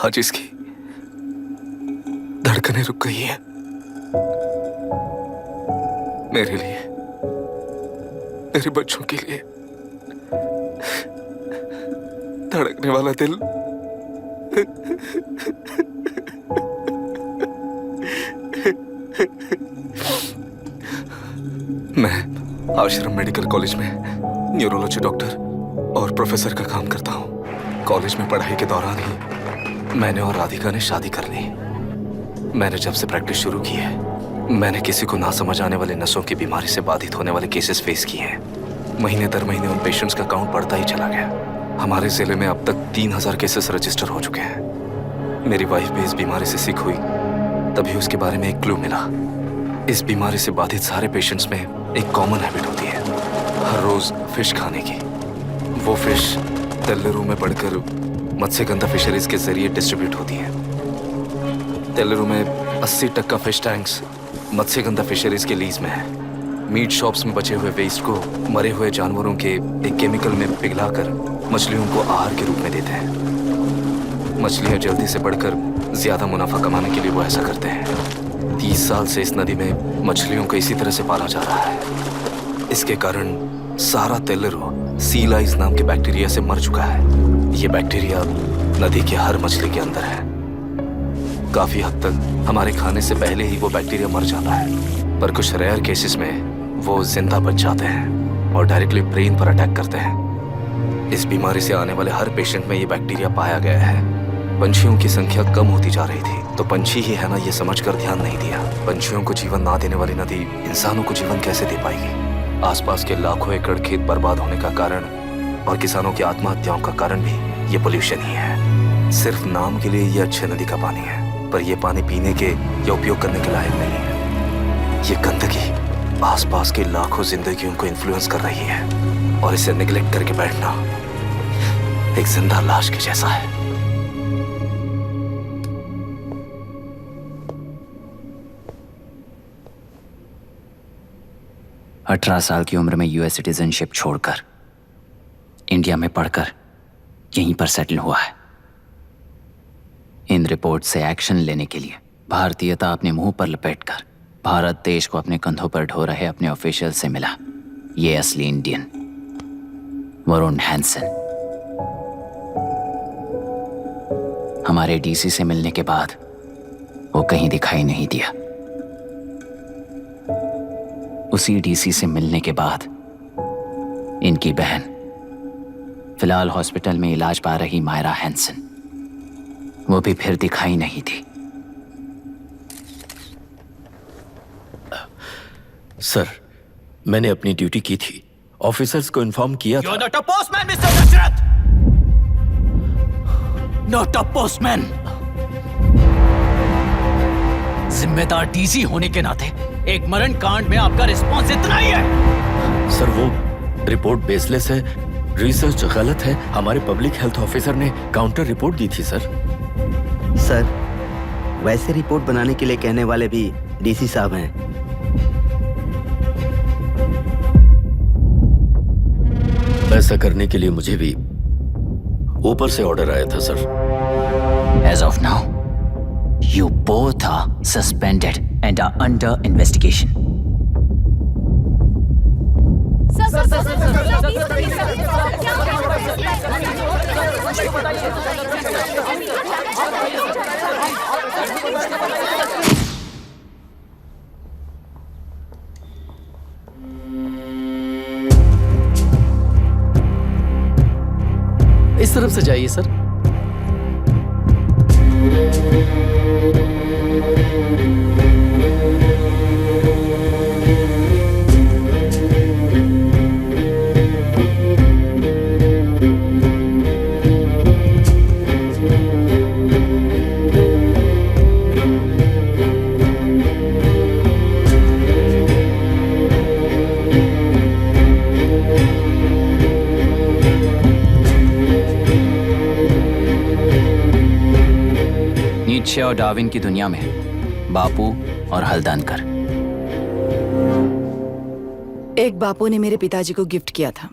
आज इसकी धड़कनें रुक गई है। मेरे लिए, मेरे बच्चों के लिए धड़कने वाला दिल मैं आश्रम मेडिकल कॉलेज में न्यूरोलॉजी डॉक्टर और प्रोफेसर का काम करता हूँ। कॉलेज में पढ़ाई के दौरान ही मैंने और राधिका ने शादी कर ली। मैंने जब से प्रैक्टिस शुरू की है, मैंने किसी को ना समझ आने वाले नसों की बीमारी से बाधित होने वाले केसेस फेस किए हैं। महीने दर महीने उन पेशेंट्स का काउंट बढ़ता ही चला गया। हमारे जिले में अब तक 3000 केसेस रजिस्टर हो चुके हैं। मेरी वाइफ भी इस बीमारी से सिक हुई, तभी उसके बारे में एक क्लू मिला। इस बीमारी से बाधित सारे पेशेंट्स में एक कॉमन हैबिट होती है, हर रोज फिश खाने की। वो फिश तेल्लेरू में बढ़कर मत्स्यगंधा फिशरीज के जरिए डिस्ट्रीब्यूट होती है। तेल्लेरू में 80% फिश टैंक्स मत्स्यगंधा फिशरीज के लीज में है। मीट शॉप्स में बचे हुए वेस्ट को मरे हुए जानवरों के एक केमिकल में पिघलाकर मछलियों को आहार के रूप में देते हैं। मछलियां जल्दी से बढ़कर ज्यादा मुनाफा कमाने के लिए वो ऐसा करते हैं। 30 साल से इस नदी में मछलियों को इसी तरह से पाला जा रहा है। इसके कारण सारा तेल्लेरू सी लाइस नाम के बैक्टीरिया से मर चुका है। ये बैक्टीरिया नदी की हर मछली के अंदर है। काफी हद तक हमारे खाने से पहले ही वो बैक्टीरिया मर जाता है, पर कुछ रेयर केसेस में वो जिंदा बच जाते हैं और डायरेक्टली ब्रेन पर अटैक करते हैं। इस बीमारी से आने वाले हर पेशेंट में ये बैक्टीरिया पाया गया है। पंछियों की संख्या कम होती जा रही थी, तो पंछी ही है ना ये समझकर ध्यान नहीं दिया। पंछियों को जीवन ना देने वाली नदी इंसानों को जीवन कैसे दे पाएगी? आसपास के लाखों एकड़ खेत बर्बाद होने का कारण और किसानों की आत्महत्याओं का कारण भी ये पोल्यूशन ही है। सिर्फ नाम के लिए ये अच्छे नदी का पानी है, पर ये पानी पीने के या उपयोग करने के लायक नहीं है। ये गंदगी आसपास के लाखों जिंदगियों को इन्फ्लुएंस कर रही है और इसे निगलेक्ट करके बैठना एक जिंदा लाश के जैसा है। अठारह साल की उम्र में यूएस सिटीजनशिप छोड़कर इंडिया में पढ़कर यहीं पर सेटल हुआ है। इन रिपोर्ट से एक्शन लेने के लिए भारतीयता अपने मुंह पर लपेटकर भारत देश को अपने कंधों पर ढो रहे अपने ऑफिशियल से मिला ये असली इंडियन वरुण हैंसन। हमारे डीसी से मिलने के बाद वो कहीं दिखाई नहीं दिया। उसी डीसी से मिलने के बाद इनकी बहन फिलहाल हॉस्पिटल में इलाज पा रही मायरा हैंसन, वो भी फिर दिखाई नहीं थी। सर, मैंने अपनी ड्यूटी की थी, ऑफिसर्स को इन्फॉर्म किया था। You're not a postman, Mr. Dashrath! Not a postman! जिम्मेदार डीसी होने के नाते एक मरण कांड में आपका रिस्पॉन्स इतना ही है। सर, वो रिपोर्ट बेसलेस है, रिसर्च गलत है। हमारे पब्लिक हेल्थ ऑफिसर ने काउंटर रिपोर्ट दी थी सर। सर, वैसे रिपोर्ट बनाने के लिए कहने वाले भी डीसी साहब हैं। ऐसा करने के लिए मुझे भी ऊपर से ऑर्डर आया था sir. As of now, you both are suspended and are under investigation. इस तरफ से जाइए सर। नीत्शे और डार्विन की दुनिया में बापू और हल्दनकर। एक बापू ने मेरे पिताजी को गिफ्ट किया था,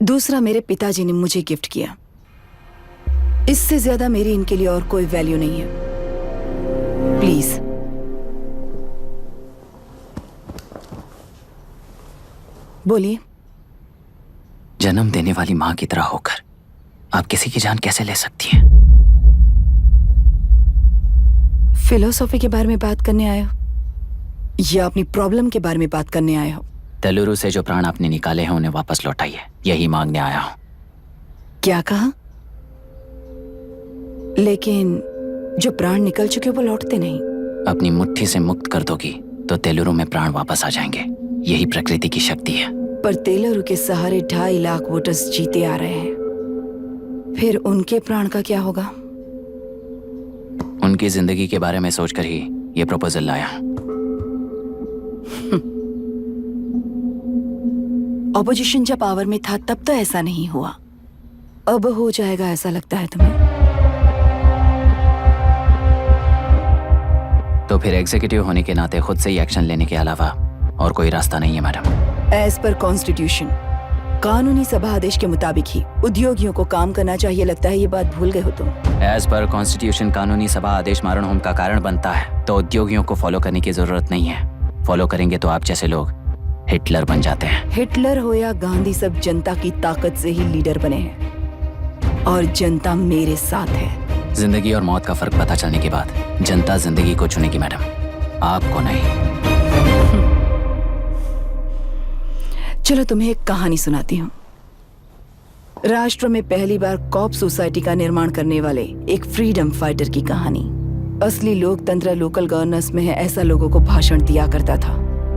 दूसरा मेरे पिताजी ने मुझे गिफ्ट किया। इससे ज्यादा मेरी इनके लिए और कोई वैल्यू नहीं है। प्लीज बोलिए। जन्म देने वाली मां की तरह होकर आप किसी की जान कैसे ले सकती हैं? फिलोसॉफी के बारे में बात करने आए हो या अपनी प्रॉब्लम के बारे में बात करने आए हो? तेलुरु से जो प्राण आपने निकाले हैं उन्हें वापस लौटाइए, यही मांगने आया हूं। क्या कहा? लेकिन जो प्राण निकल चुके वो लौटते नहीं। अपनी मुट्ठी से मुक्त कर दोगी तो तेलुरु में प्राण वापस आ जाएंगे, यही प्रकृति की शक्ति है। पर तेलुरु के सहारे 2.5 लाख वोटर्स जीते आ रहे हैं, फिर उनके प्राण का क्या होगा? उनकी जिंदगी के बारे में सोचकर ही ये प्रपोजल लाया। ऑपोजिशन जब पावर में था तब तो ऐसा नहीं हुआ, अब हो जाएगा ऐसा लगता है तुम्हें? तो फिर एग्जीक्यूटिव होने के नाते खुद से ही एक्शन लेने के अलावा और कोई रास्ता नहीं है मैडम। एज पर कॉन्स्टिट्यूशन कानूनी सभा आदेश के मुताबिक ही उद्योगियों को काम करना चाहिए। लगता है ये बात भूल गए हो तुम। एज पर कॉन्स्टिट्यूशन कानूनी सभा आदेश मारण होम का कारण बनता है, तो उद्योगियों को फॉलो करने की जरूरत नहीं है। फॉलो करेंगे तो आप जैसे लोग हिटलर बन जाते हैं। हिटलर हो या गांधी, सब जनता की ताकत से ही लीडर बने हैं और जनता मेरे साथ है। जिंदगी और मौत का फर्क पता चलने के बाद जनता जिंदगी को चुनेगी मैडम, आपको नहीं। चलो तुम्हें एक कहानी सुनाती हूँ। राष्ट्र में पहली बार कॉप सोसाइटी का निर्माण करने वाले एक फ्रीडम फाइटर की कहानी। असली लोकतंत्र लोकल गवर्नेंस में है, ऐसा लोगों को भाषण दिया करता था।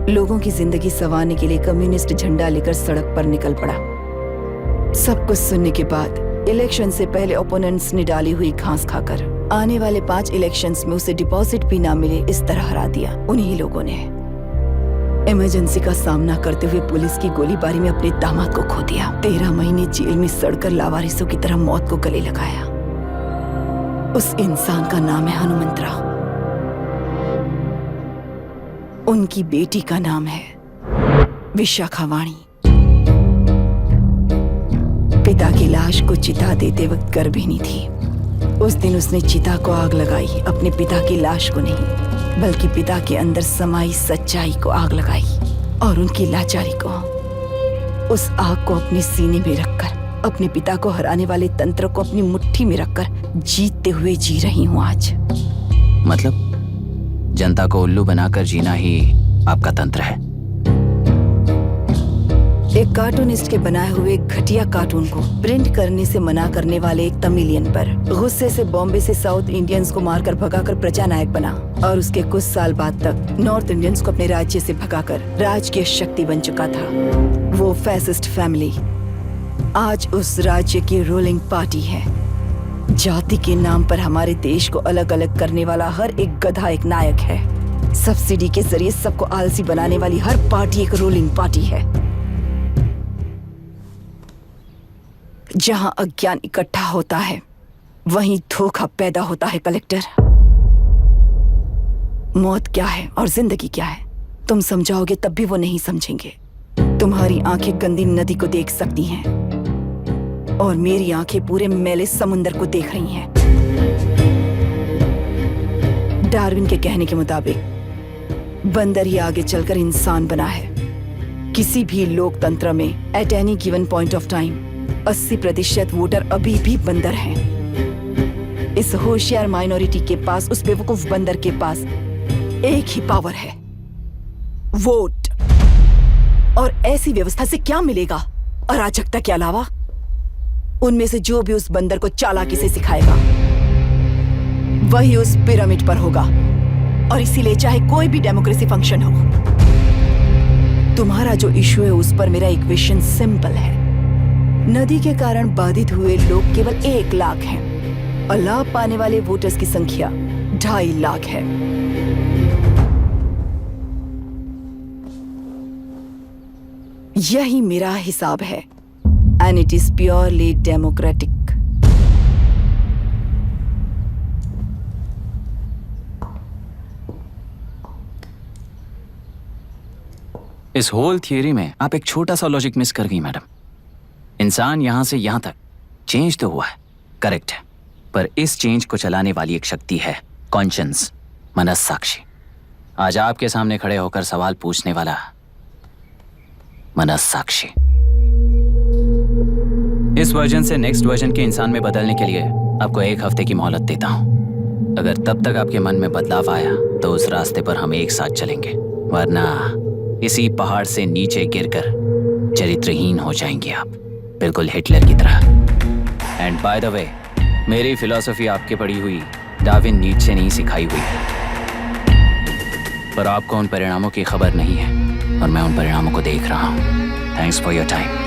लोगों की जिंदगी संवारने के लिए कम्युनिस्ट झंडा लेकर सड़क पर निकल पड़ा। सब कुछ सुनने के बाद इलेक्शन से पहले ओपोनेंट्स ने डाली हुई घास खाकर आने वाले 5 इलेक्शंस में उसे डिपॉजिट भी ना मिले इस तरह हरा दिया उन्हीं लोगों ने। इमरजेंसी का सामना करते हुए पुलिस की गोलीबारी में अपने दामाद को खो दिया। 13 महीने जेल में सड़कर लावारिसों की तरह मौत को गले लगाया। उस इंसान का नाम है हनुमंतराव। उनकी बेटी का नाम है विशाखावाणी। पिता की लाश को चिता देते वक्त गर्भिणी थी। उस दिन उसने चिता को आग लगाई, अपने पिता की लाश को नहीं बल्कि पिता के अंदर समाई सच्चाई को आग लगाई और उनकी लाचारी को। उस आग को अपने सीने में रखकर अपने पिता को हराने वाले तंत्र को अपनी मुट्ठी में रखकर जीतते हुए जी रही हूँ आज। मतलब जनता को उल्लू बनाकर जीना ही आपका तंत्र है? एक कार्टूनिस्ट के बनाए हुए घटिया कार्टून को प्रिंट करने से मना करने वाले एक तमिलियन पर गुस्से से बॉम्बे से साउथ इंडियंस को मारकर भगाकर प्रजानायक बना और उसके कुछ साल बाद तक नॉर्थ इंडियंस को अपने राज्य से भगाकर राजकीय शक्ति बन चुका था। वो फैसिस्ट फैमिली आज उस राज्य की रूलिंग पार्टी है। जाति के नाम पर हमारे देश को अलग अलग करने वाला हर एक गधा एक नायक है। सब्सिडी के जरिए सबको आलसी बनाने वाली हर पार्टी एक रूलिंग पार्टी है। जहां अज्ञान इकट्ठा होता है वहीं धोखा पैदा होता है। कलेक्टर, मौत क्या है और जिंदगी क्या है तुम समझाओगे तब भी वो नहीं समझेंगे। तुम्हारी आंखें गंदी नदी को देख सकती हैं और मेरी आंखें पूरे मैले समुंदर को देख रही हैं। डार्विन के कहने के मुताबिक बंदर ही आगे चलकर इंसान बना है। किसी भी लोकतंत्र में at any given point of time 80% voter अभी भी बंदर हैं। इस होशियार माइनॉरिटी के पास, उस बेवकूफ बंदर के पास एक ही पावर है, वोट। और ऐसी व्यवस्था से क्या मिलेगा अराजकता के अलावा? उनमें से जो भी उस बंदर को चालाकी से सिखाएगा वही उस पिरामिड पर होगा। और इसीलिए चाहे कोई भी डेमोक्रेसी फंक्शन हो, तुम्हारा जो इशू है उस पर मेरा इक्वेशन सिंपल है। नदी के कारण बाधित हुए लोग केवल 1 लाख हैं और लाभ पाने वाले वोटर्स की संख्या 2.5 लाख है। यही मेरा हिसाब है and it is purely democratic. इस होल थियरी में आप एक छोटा सा लॉजिक मिस कर गई मैडम। इंसान यहां से यहां तक चेंज तो हुआ है, करेक्ट है, पर इस चेंज को चलाने वाली एक शक्ति है कॉन्शियंस, मनस्साक्षी। आज आपके सामने खड़े होकर सवाल पूछने वाला मनस्साक्षी। इस वर्जन से नेक्स्ट वर्जन के इंसान में बदलने के लिए आपको 1 हफ्ते की मोहलत देता हूं। अगर तब तक आपके मन में बदलाव आया तो उस रास्ते पर हम एक साथ चलेंगे, वरना इसी पहाड़ से नीचे गिरकर चरित्रहीन हो जाएंगे आप, बिल्कुल हिटलर की तरह। एंड बाय द वे, मेरी फिलॉसफी आपके पढ़ी हुई डार्विन नीचे नहीं सिखाई हुई है, पर आपको उन परिणामों की खबर नहीं है और मैं उन परिणामों को देख रहा हूं। Thanks for your time.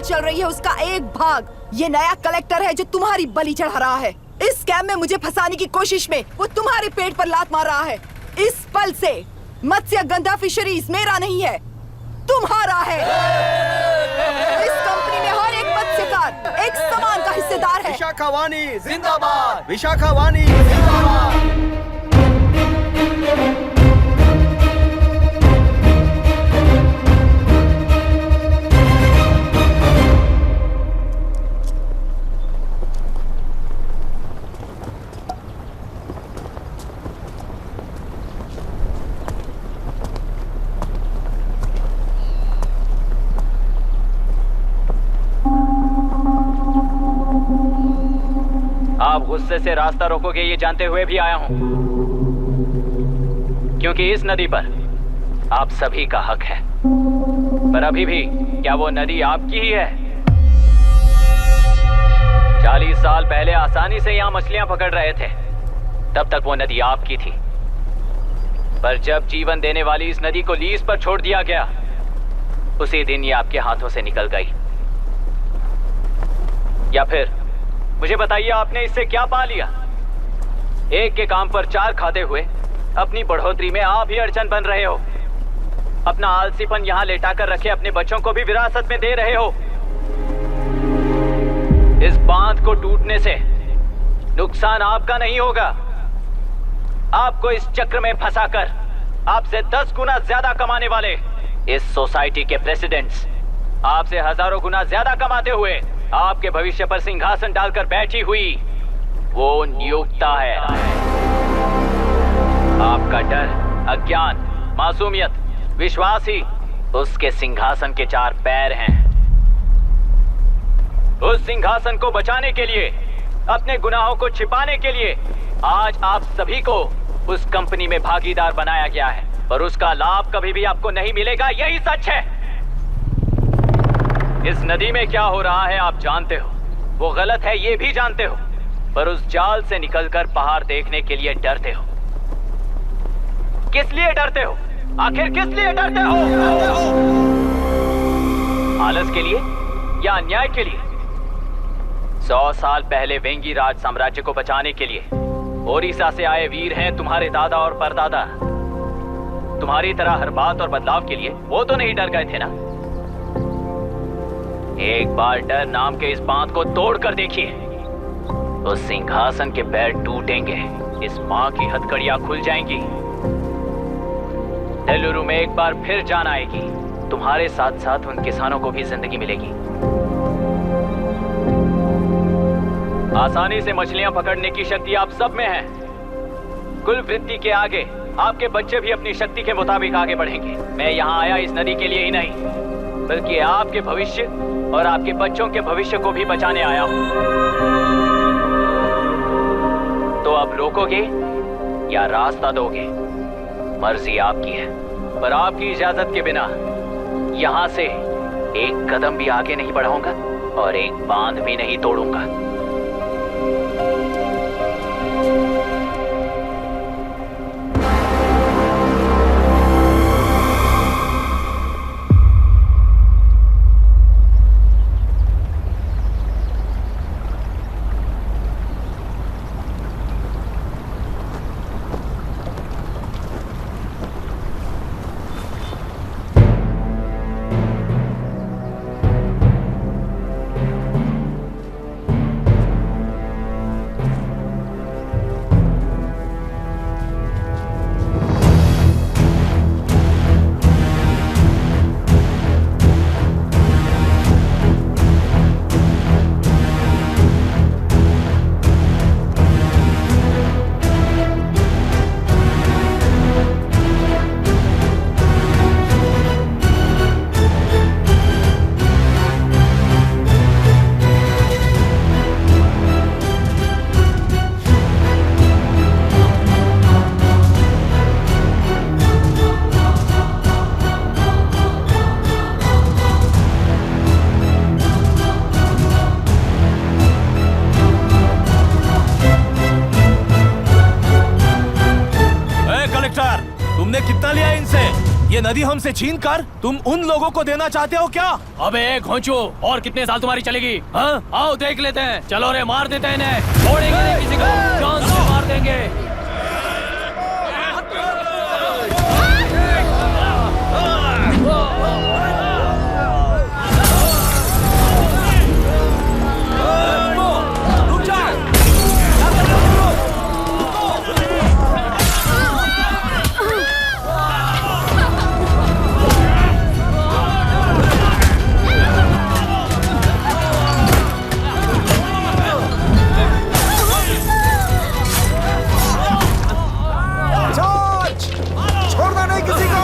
चल रही है उसका एक भाग ये नया कलेक्टर है जो तुम्हारी बलि चढ़ा रहा है। इस स्कैम में मुझे फंसाने की कोशिश में वो तुम्हारे पेट पर लात मार रहा है। इस पल से मत्स्य गंधा फिशरीज मेरा नहीं है, तुम्हारा है। इस कंपनी में हर एक मत्स्यकार एक समान का हिस्सेदार है। विशाखावाणी जिंदाबाद, विशाखावाणी जिंदाबाद। आप गुस्से से रास्ता रोकोगे ये जानते हुए भी आया हूं, क्योंकि इस नदी पर आप सभी का हक है। पर अभी भी क्या वो नदी आपकी ही है? 40 साल पहले आसानी से यहां मछलियां पकड़ रहे थे, तब तक वो नदी आपकी थी। पर जब जीवन देने वाली इस नदी को लीज पर छोड़ दिया गया, उसी दिन ये आपके हाथों से निकल गई। या फिर मुझे बताइए, आपने इससे क्या पा लिया? एक के काम पर 4 खाते हुए अपनी बढ़ोतरी में आप ही अड़चन बन रहे हो। अपना आलसीपन यहां लेटा कर रखे अपने बच्चों को भी विरासत में दे रहे हो। इस बांध को टूटने से नुकसान आपका नहीं होगा। आपको इस चक्र में फंसाकर आपसे 10 गुना ज्यादा कमाने वाले इस सोसाइटी के प्रेसिडेंट्स आपसे हजारों गुना ज्यादा कमाते हुए आपके भविष्य पर सिंहासन डालकर बैठी हुई वो नियोक्ता है। आपका डर, अज्ञान, मासूमियत, विश्वास ही उसके सिंहासन के 4 पैर हैं। उस सिंहासन को बचाने के लिए, अपने गुनाहों को छिपाने के लिए आज आप सभी को उस कंपनी में भागीदार बनाया गया है, पर उसका लाभ कभी भी आपको नहीं मिलेगा। यही सच है। इस नदी में क्या हो रहा है आप जानते हो, वो गलत है ये भी जानते हो, पर उस जाल से निकलकर पहाड़ देखने के लिए डरते हो। किस लिए डरते हो? आखिर किस लिए डरते हो? आलस के लिए या अन्याय के लिए? 100 साल पहले वेंगी राज साम्राज्य को बचाने के लिए ओडिशा से आए वीर हैं तुम्हारे दादा और परदादा। तुम्हारी तरह हर बात और बदलाव के लिए वो तो नहीं डर गए थे ना। एक बार डर नाम के इस बांध को तोड़ कर देखिए, उस सिंहासन के पैर टूटेंगे, इस मां की हथकड़ियां खुल जाएंगी। तेलुरु में एक बार फिर जान आएगी। तुम्हारे साथ साथ उन किसानों को भी जिंदगी मिलेगी। आसानी से मछलियां पकड़ने की शक्ति आप सब में है। कुल वृत्ति के आगे आपके बच्चे भी अपनी शक्ति के मुताबिक आगे बढ़ेंगे। मैं यहाँ आया इस नदी के लिए ही नहीं, बल्कि आपके भविष्य और आपके बच्चों के भविष्य को भी बचाने आया हूँ। तो अब रोकोगे या रास्ता दोगे, मर्जी आपकी है, पर आपकी इजाजत के बिना यहाँ से एक कदम भी आगे नहीं बढ़ाऊंगा और एक बांध भी नहीं तोड़ूंगा। ये नदी हमसे छीन कर तुम उन लोगों को देना चाहते हो क्या? अबे घोंचो, और कितने साल तुम्हारी चलेगी? हाँ, आओ देख लेते हैं। चलो रे, मार देते हैं इन्हें। छोड़ेंगे नहीं किसी को, जान से मार देंगे। छोड़ना नहीं किसी को।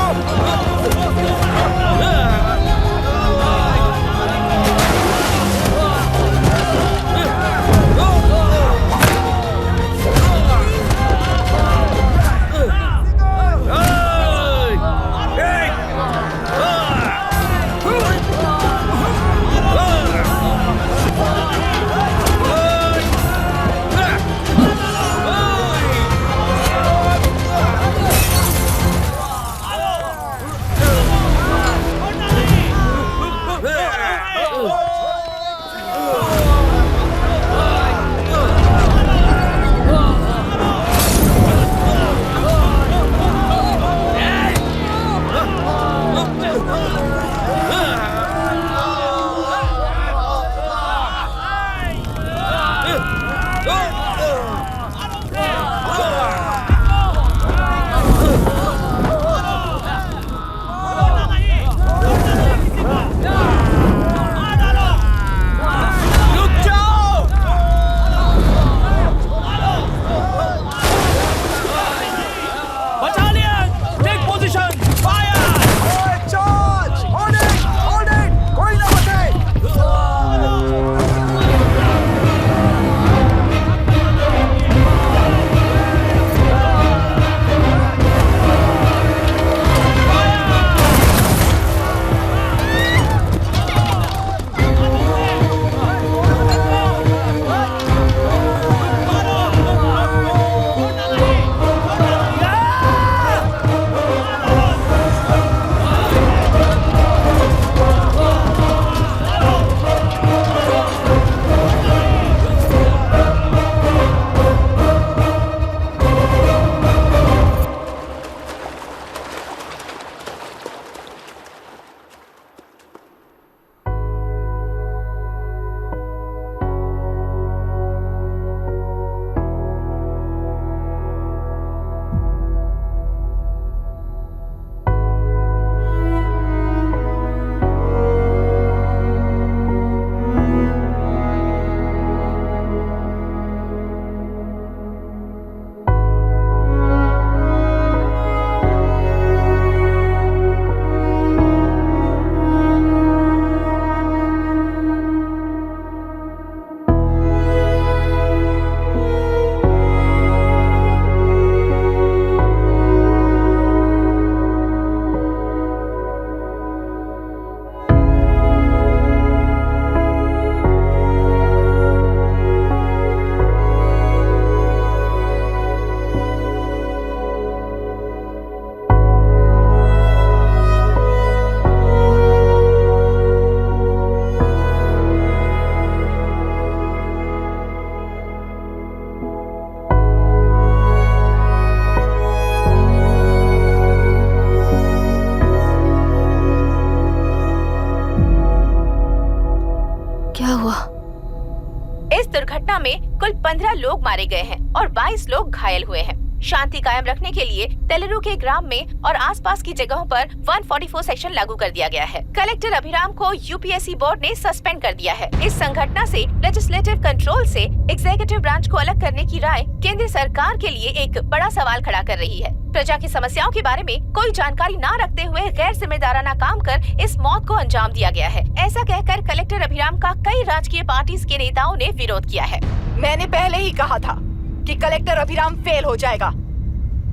दुर्घटना में कुल 15 लोग मारे गए हैं और 22 लोग घायल हुए हैं। शांति कायम रखने के लिए तेलुरु के ग्राम में और आसपास की जगहों पर 144 सेक्शन लागू कर दिया गया है। कलेक्टर अभिराम को यूपीएससी बोर्ड ने सस्पेंड कर दिया है। इस संघटना से लेजिस्लेटिव कंट्रोल से एग्जीक्यूटिव ब्रांच को अलग करने की राय केंद्र सरकार के लिए एक बड़ा सवाल खड़ा कर रही है। प्रजा की समस्याओं के बारे में कोई जानकारी न रखते हुए गैर जिम्मेदाराना काम कर इस मौत को अंजाम दिया गया है। ऐसा कहकर कलेक्टर अभिराम का कई राजकीय पार्टी के नेताओं ने विरोध किया है। मैंने पहले ही कहा था कि कलेक्टर अभिराम फेल हो जाएगा।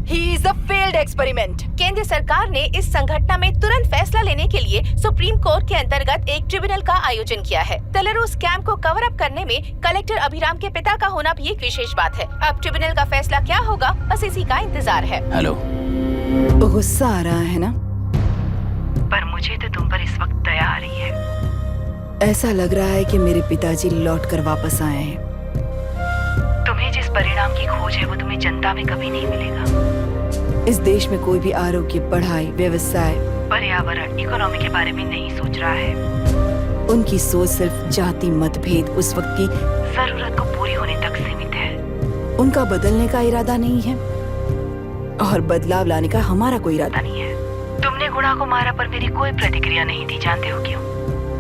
He is a failed experiment. केंद्र सरकार ने इस संघटना में तुरंत फैसला लेने के लिए सुप्रीम कोर्ट के अंतर्गत एक ट्रिब्यूनल का आयोजन किया है। तेलुरु स्कैम को कवर अप करने में कलेक्टर अभिराम के पिता का होना भी एक विशेष बात है। अब ट्रिब्यूनल का फैसला क्या होगा, बस इसी का इंतजार है। हेलो, गुस्सा आ रहा है ना? पर मुझे तो तुम पर इस वक्त दया आ रही है। ऐसा लग रहा है कि मेरे पिताजी लौट कर वापस आए हैं। तुम्हें जिस परिणाम की खोज है वो तुम्हें जनता में कभी नहीं मिलेगा। इस देश में कोई भी आरोग्य, पढ़ाई, व्यवसाय, पर्यावरण, इकोनॉमी के बारे में नहीं सोच रहा है। उनकी सोच सिर्फ जाति मतभेद उस वक्त की जरूरत को पूरी होने तक सीमित है। उनका बदलने का इरादा नहीं है और बदलाव लाने का हमारा कोई इरादा नहीं है। तुमने गुणा को मारा पर मेरी कोई प्रतिक्रिया नहीं दी, जानते हो क्यों?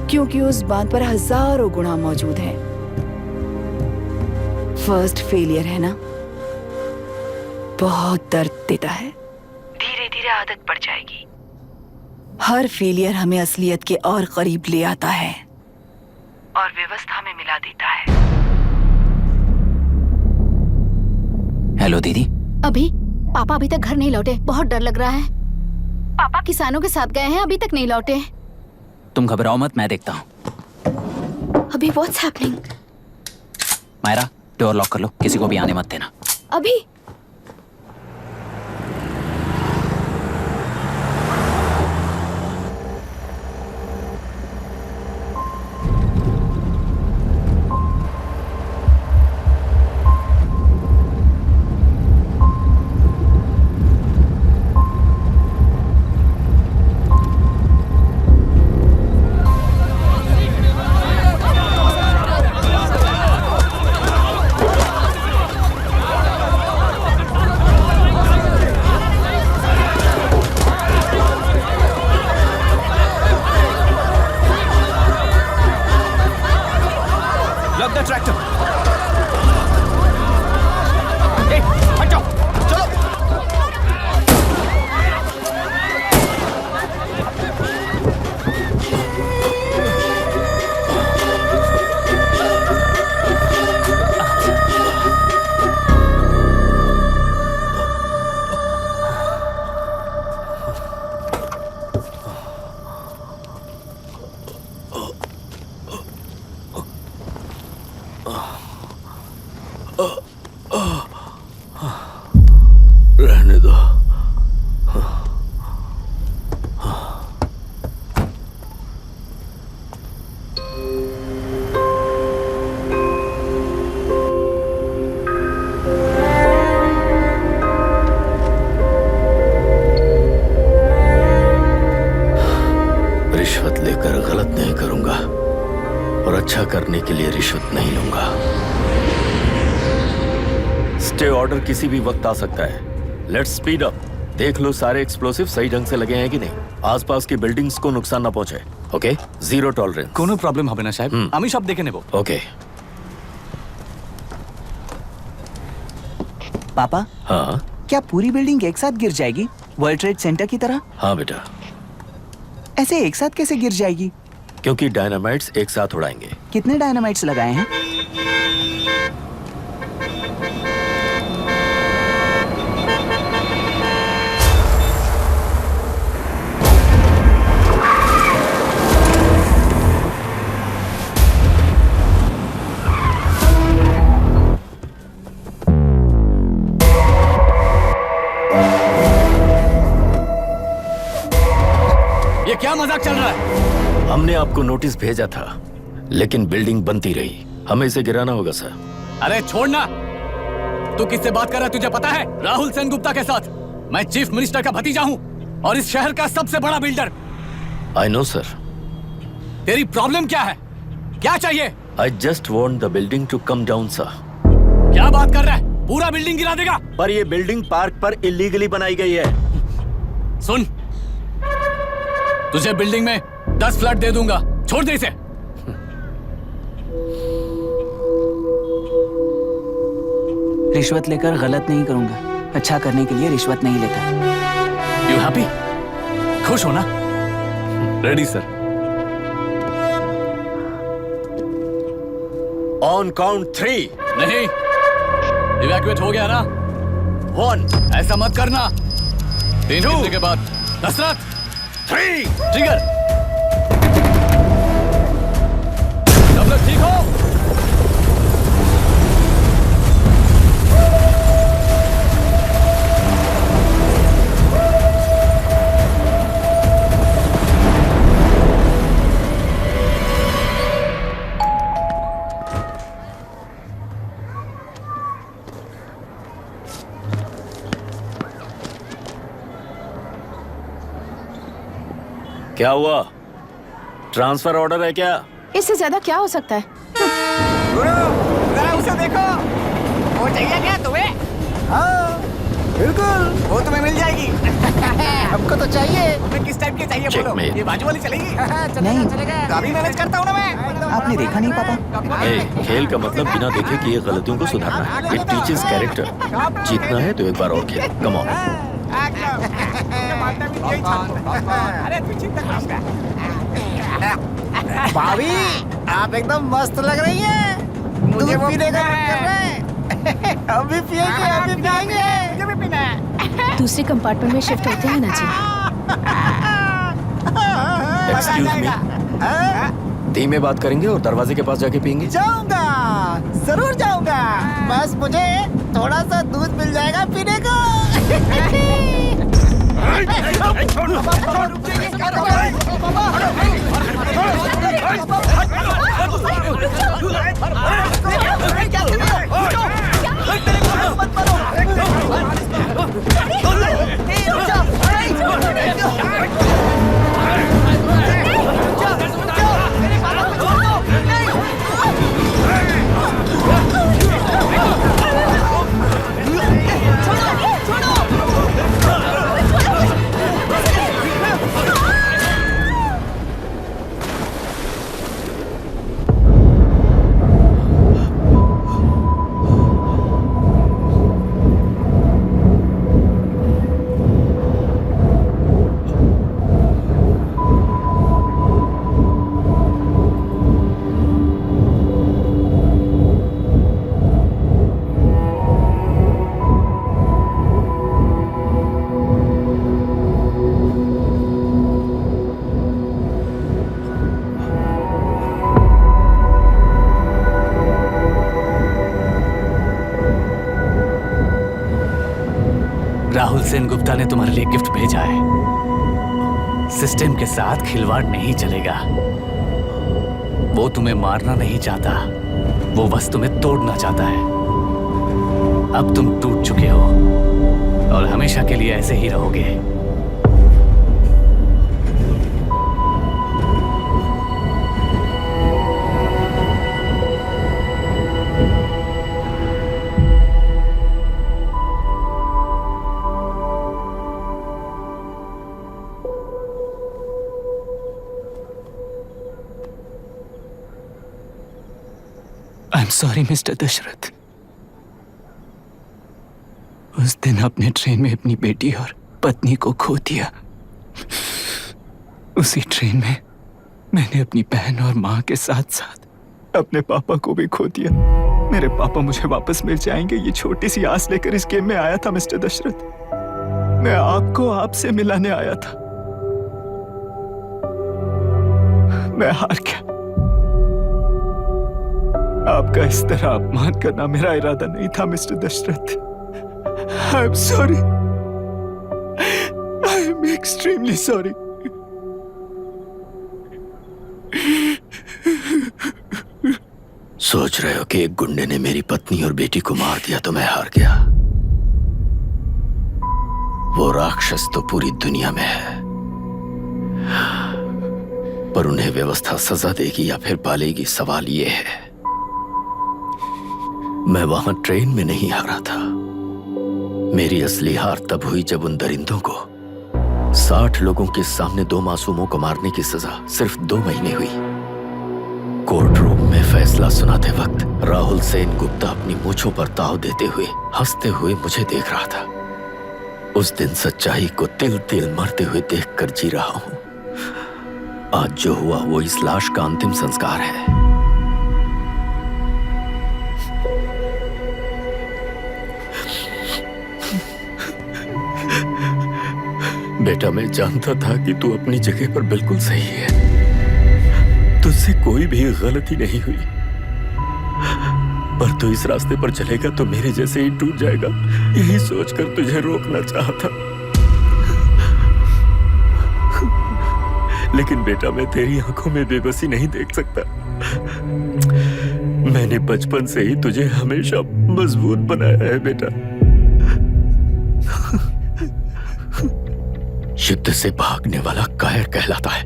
क्योंकि उस बांध पर हजारों गुणा मौजूद हैं। फर्स्ट फेलियर है ना, बहुत दर्द देता है। धीरे धीरे आदत पड़ जाएगी। हर फेलियर हमें असलियत के और करीब ले आता है और व्यवस्था में मिला देता है। हेलो दीदी। अभी पापा अभी तक घर नहीं लौटे, बहुत डर लग रहा है। पापा किसानों के साथ गए हैं, अभी तक नहीं लौटे। तुम घबराओ मत, मैं देखता हूँ। अभी what's happening? Myra, door lock कर लो, किसी को भी आने मत देना। अभी रहने दो। रिश्वत लेकर गलत नहीं करूंगा और अच्छा करने के लिए रिश्वत नहीं लूंगा। स्टे ऑर्डर किसी भी वक्त आ सकता है। Let's speed up. देख लो सारे एक्सप्लोसिव सही ढंग से लगे हैं कि नहीं। आसपास की बिल्डिंग्स को नुकसान ना पहुंचे। Okay, zero tolerance. कोनो प्रॉब्लम হবে না সাহেব, আমি সব দেখে নেব। ओके। पापा, हाँ क्या पूरी बिल्डिंग एक साथ गिर जाएगी, वर्ल्ड ट्रेड सेंटर की तरह? हाँ बेटा। ऐसे एक साथ कैसे गिर जाएगी? क्योंकि डायनामाइट्स एक साथ उड़ाएंगे। कितने डायनामाइट्स लगाए हैं? ये क्या मजाक चल रहा है? हमने आपको नोटिस भेजा था, लेकिन बिल्डिंग बनती रही। हमें इसे गिराना होगा सर। अरे छोड़ना। तू किससे बात कर रहा है तुझे पता है? राहुल सेनगुप्ता के साथ। मैं चीफ मिनिस्टर का भतीजा हूँ और इस शहर का सबसे बड़ा बिल्डर। I know sir. तेरी प्रॉब्लम क्या है? क्या चाहिए? I just want the building to come down sir. क्या बात कर रहा है? पूरा बिल्डिंग गिरा देगा? पर ये बिल्डिंग पार्क पर इलीगली बनाई गई है। सुन, तुझे बिल्डिंग में 10 फ्लैट दे दूंगा, छोड़ दे इसे। रिश्वत लेकर गलत नहीं करूंगा, अच्छा करने के लिए रिश्वत नहीं लेता। You happy? खुश हो ना? Ready sir. On count 3। नहीं, इवैक्यूएट हो गया ना? 1। ऐसा मत करना। 3 गिनने के बाद दशरथ 3 ट्रिगर। सब लोग ठीक हो? क्या हुआ? ट्रांसफर ऑर्डर है क्या? इससे ज्यादा क्या हो सकता है? जरा उसे देखो, वो चाहिए क्या तुम्हें? हाँ बिल्कुल, वो तुम्हें मिल जाएगी। हमको तो चाहिए। तुम्हें किस टाइप की चाहिए बोलो? ये बाजू वाली चलेगी? नहीं गाड़ी मैनेज करता हूँ ना मैं। आपने देखा नहीं पापा? खेल का मतलब बिना देखे किए गलतियों को सुधारना है। It teaches character. जीतना है तो एक बार और खेल। Come on. अरे तू चिंता मत कर। भाभी आप एकदम मस्त लग रही हैं। मुझे वो पीने का मन कर रहा है। अभी पिएंगे, अभी पिएंगे। मुझे भी पीना है। दूसरे कंपार्टमेंट में शिफ्ट होते हैं ना जी। एक्सक्यूज मी, धीमे बात करेंगे और दरवाजे के पास जाके पियेंगे। जाऊंगा, जरूर जाऊंगा। बस मुझे थोड़ा सा दूध मिल जाएगा पीने को। राहुल सेन गुप्ता ने तुम्हारे लिए गिफ्ट भेजा है। सिस्टम के साथ खिलवाड़ नहीं चलेगा। वो तुम्हें मारना नहीं चाहता, वो बस तुम्हें तोड़ना चाहता है। अब तुम टूट चुके हो और हमेशा के लिए ऐसे ही रहोगे। I'm sorry, mister Dasharath. उस दिन अपने ट्रेन में अपनी बेटी और पत्नी को खो दिया। उसी ट्रेन में मैंने अपनी बहन और माँ के साथ साथ अपने पापा को भी खो दिया। मेरे पापा मुझे वापस मिल जाएंगे, ये छोटी सी आस लेकर इस गेम में आया था मिस्टर दशरथ। मैं आपको आपसे मिलाने आया था। मैं हार गया। आपका इस तरह अपमान करना मेरा इरादा नहीं था mister Dashrath. I am sorry. I am extremely sorry. सोच रहे हो कि एक गुंडे ने मेरी पत्नी और बेटी को मार दिया तो मैं हार गया? वो राक्षस तो पूरी दुनिया में है, पर उन्हें व्यवस्था सजा देगी या फिर पालेगी, सवाल ये है। मैं वहां ट्रेन में नहीं हारा था। मेरी असली हार तब हुई जब उन दरिंदों को 60 लोगों के सामने 2 मासूमों को मारने की सजा सिर्फ 2 महीने हुई। कोर्ट रूम में फैसला सुनाते वक्त राहुल सेन गुप्ता अपनी मूंछों पर ताव देते हुए हंसते हुए मुझे देख रहा था। उस दिन सच्चाई को तिल तिल मरते हुए देखकर जी रहा हूं। आज जो हुआ वो इस लाश का अंतिम संस्कार है। बेटा, मैं जानता था कि तू अपनी जगह पर बिल्कुल सही है। तुझसे कोई भी गलती नहीं हुई, पर तू इस रास्ते पर चलेगा तो मेरे जैसे ही टूट जाएगा, यही सोचकर तुझे रोकना चाहता। लेकिन बेटा, मैं तेरी आंखों में बेबसी नहीं देख सकता। मैंने बचपन से ही तुझे हमेशा मजबूत बनाया है बेटा। युद्ध से भागने वाला कायर कहलाता है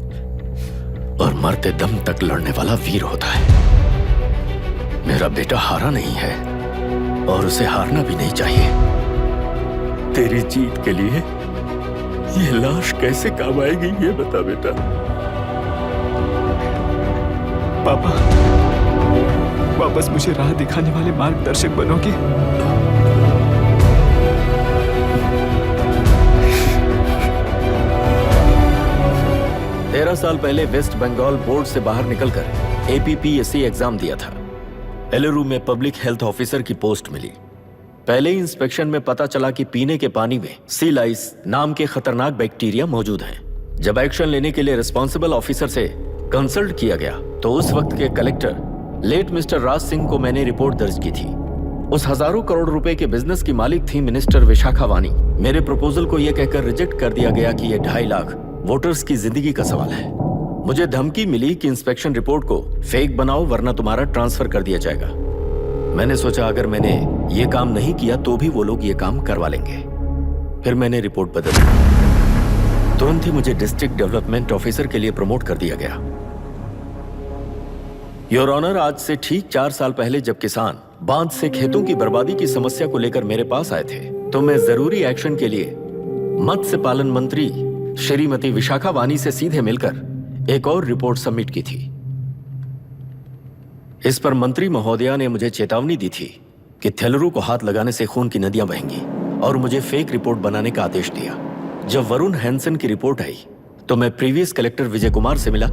और मरते दम तक लड़ने वाला वीर होता है। मेरा बेटा हारा नहीं है और उसे हारना भी नहीं चाहिए। तेरी जीत के लिए ये लाश कैसे काम आएगी ये बता बेटा। पापा, वापस मुझे राह दिखाने वाले मार्गदर्शक बनोगे? 13 साल पहले वेस्ट बंगाल बोर्ड से बाहर निकलकर APPSC एग्जाम दिया था। एलुरु में पब्लिक हेल्थ ऑफिसर की पोस्ट मिली। पहले ही इंस्पेक्शन में पता चला कि पीने के पानी में सी लाइस नाम के खतरनाक बैक्टीरिया मौजूद हैं। जब एक्शन लेने के लिए रिस्पॉन्सिबल ऑफिसर से कंसल्ट किया गया तो उस वक्त के collector late mister Raj Singh को मैंने रिपोर्ट दर्ज की थी। उस हजारों करोड़ रुपए के बिजनेस की मालिक थी मिनिस्टर विशाखा वानी। मेरे प्रपोजल को यह कहकर रिजेक्ट कर दिया गया कि यह 2.5 लाख वोटर्स की जिंदगी का सवाल है। मुझे धमकी मिली कि इंस्पेक्शन रिपोर्ट को फेक बनाओ वरना तुम्हारा ट्रांसफर कर दिया जाएगा। मैंने सोचा अगर मैंने ये काम नहीं किया तो भी वो लोग ये काम करवा लेंगे। फिर मैंने रिपोर्ट बदल दी। तुरंत ही मुझे डिस्ट्रिक्ट डेवलपमेंट ऑफिसर के लिए प्रमोट कर दिया गया। योर ऑनर, आज से ठीक 4 साल पहले जब किसान बांध से खेतों की बर्बादी की समस्या को लेकर मेरे पास आए थे तो मैं जरूरी एक्शन के लिए मत्स्य पालन मंत्री श्रीमती विशाखा वानी से सीधे मिलकर एक और रिपोर्ट सबमिट की थी। इस पर मंत्री महोदया ने मुझे चेतावनी दी थी कि थेलरू को हाथ लगाने से खून की नदियां बहेंगी और मुझे फेक रिपोर्ट बनाने का आदेश दिया। जब वरुण हैंसन की रिपोर्ट आई तो मैं प्रीवियस कलेक्टर विजय कुमार से मिला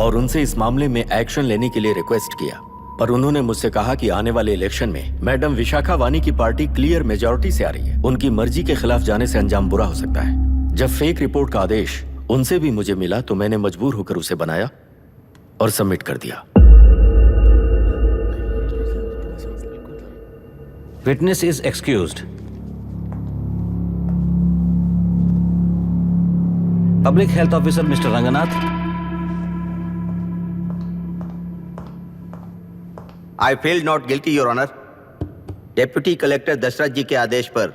और उनसे इस मामले में एक्शन लेने के लिए रिक्वेस्ट किया, पर उन्होंने मुझसे कहा कि आने वाले इलेक्शन में मैडम विशाखा वानी की पार्टी क्लियर मेजॉरिटी से आ रही है, उनकी मर्जी के खिलाफ जाने से अंजाम बुरा हो सकता है। जब फेक रिपोर्ट का आदेश उनसे भी मुझे मिला तो मैंने मजबूर होकर उसे बनाया और सबमिट कर दिया। Witness is excused. Public health officer Mister Ranganath. I feel not guilty your honour. Deputy collector Dashrath ji के आदेश पर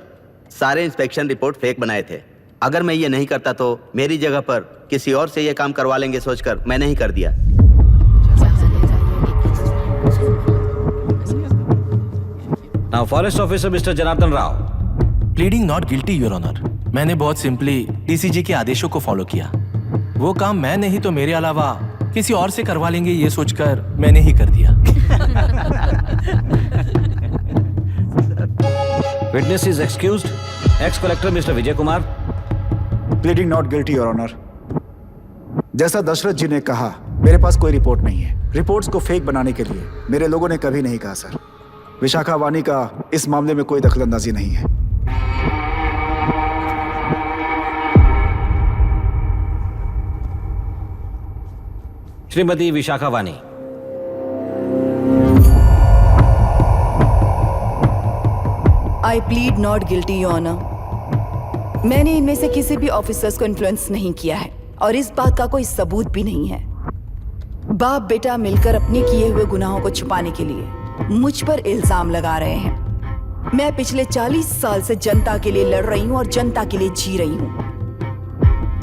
सारे इंस्पेक्शन रिपोर्ट फेक बनाए थे। अगर मैं ये नहीं करता तो मेरी जगह पर किसी और से ये काम करवा लेंगे सोचकर मैं नहीं कर दिया। Now forest officer mister Janardhan Rao. Pleading not guilty your honour. मैंने बहुत सिंपली डीसीजी के आदेशों को फॉलो किया। वो काम मैं नहीं तो मेरे अलावा किसी और से करवा लेंगे ये सोचकर मैंने ही कर दिया। Witness is excused. Ex collector mister Vijay Kumar. Pleading not guilty your honour. जैसा दशरथ जी ने कहा मेरे पास कोई रिपोर्ट नहीं है। रिपोर्ट्स को फेक बनाने के लिए मेरे लोगों ने कभी नहीं कहा सर। विशाखा वानी का इस मामले में कोई दखलंदाजी नहीं है। Shrimati Vishakha Vani. I plead not guilty your honour. मैंने इनमें से किसी भी ऑफिसर्स को इन्फ्लुएंस नहीं किया है और इस बात का कोई सबूत भी नहीं है। बाप बेटा मिलकर अपने किए हुए गुनाहों को छुपाने के लिए मुझ पर इल्जाम लगा रहे हैं। मैं पिछले 40 साल से जनता के लिए लड़ रही हूं और जनता के लिए जी रही हूं।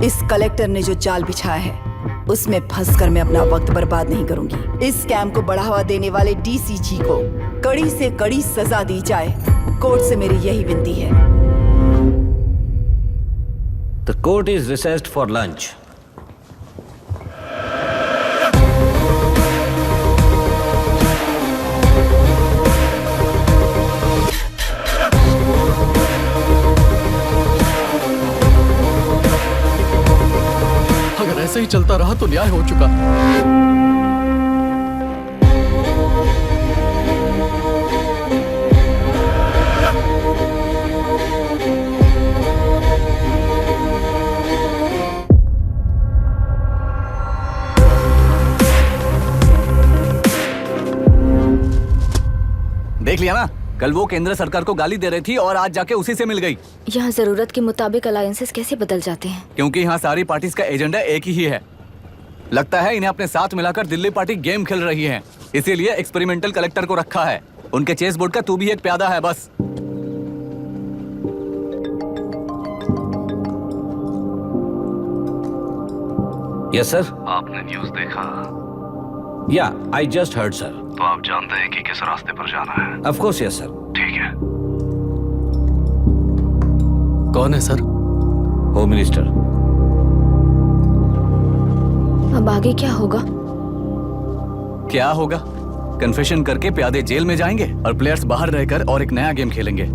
इस कलेक्टर ने जो जाल बिछाया है उसमें फंसकर मैं अपना वक्त बर्बाद नहीं करूंगी। इस स्कैम को बढ़ावा देने वाले डीसीजी को कड़ी से कड़ी सजा दी जाए, कोर्ट से मेरी यही विनती है। The court is recessed for lunch. अगर ऐसे ही चलता रहा तो न्याय हो चुका। देख लिया ना, कल वो केंद्र सरकार को गाली दे रही थी और आज जाके उसी से मिल गई। यहाँ जरूरत के मुताबिक अलायंसेस कैसे बदल जाते हैं? क्योंकि यहाँ सारी पार्टीज का एजेंडा एक ही है। लगता है इन्हें अपने साथ मिलाकर दिल्ली पार्टी गेम खेल रही है, इसीलिए एक्सपेरिमेंटल कलेक्टर को रखा है। उनके चेस बोर्ड का तू भी एक प्यादा है बस। Yes sir. आपने न्यूज देखा? या आई जस्ट हर्ड सर। तो आप जानते हैं कि किस रास्ते पर जाना है? Of course yes sir. ठीक है। कौन है सर? Home minister. अब आगे क्या होगा? क्या होगा? कन्फेशन करके प्यादे जेल में जाएंगे और प्लेयर्स बाहर रहकर और एक नया गेम खेलेंगे।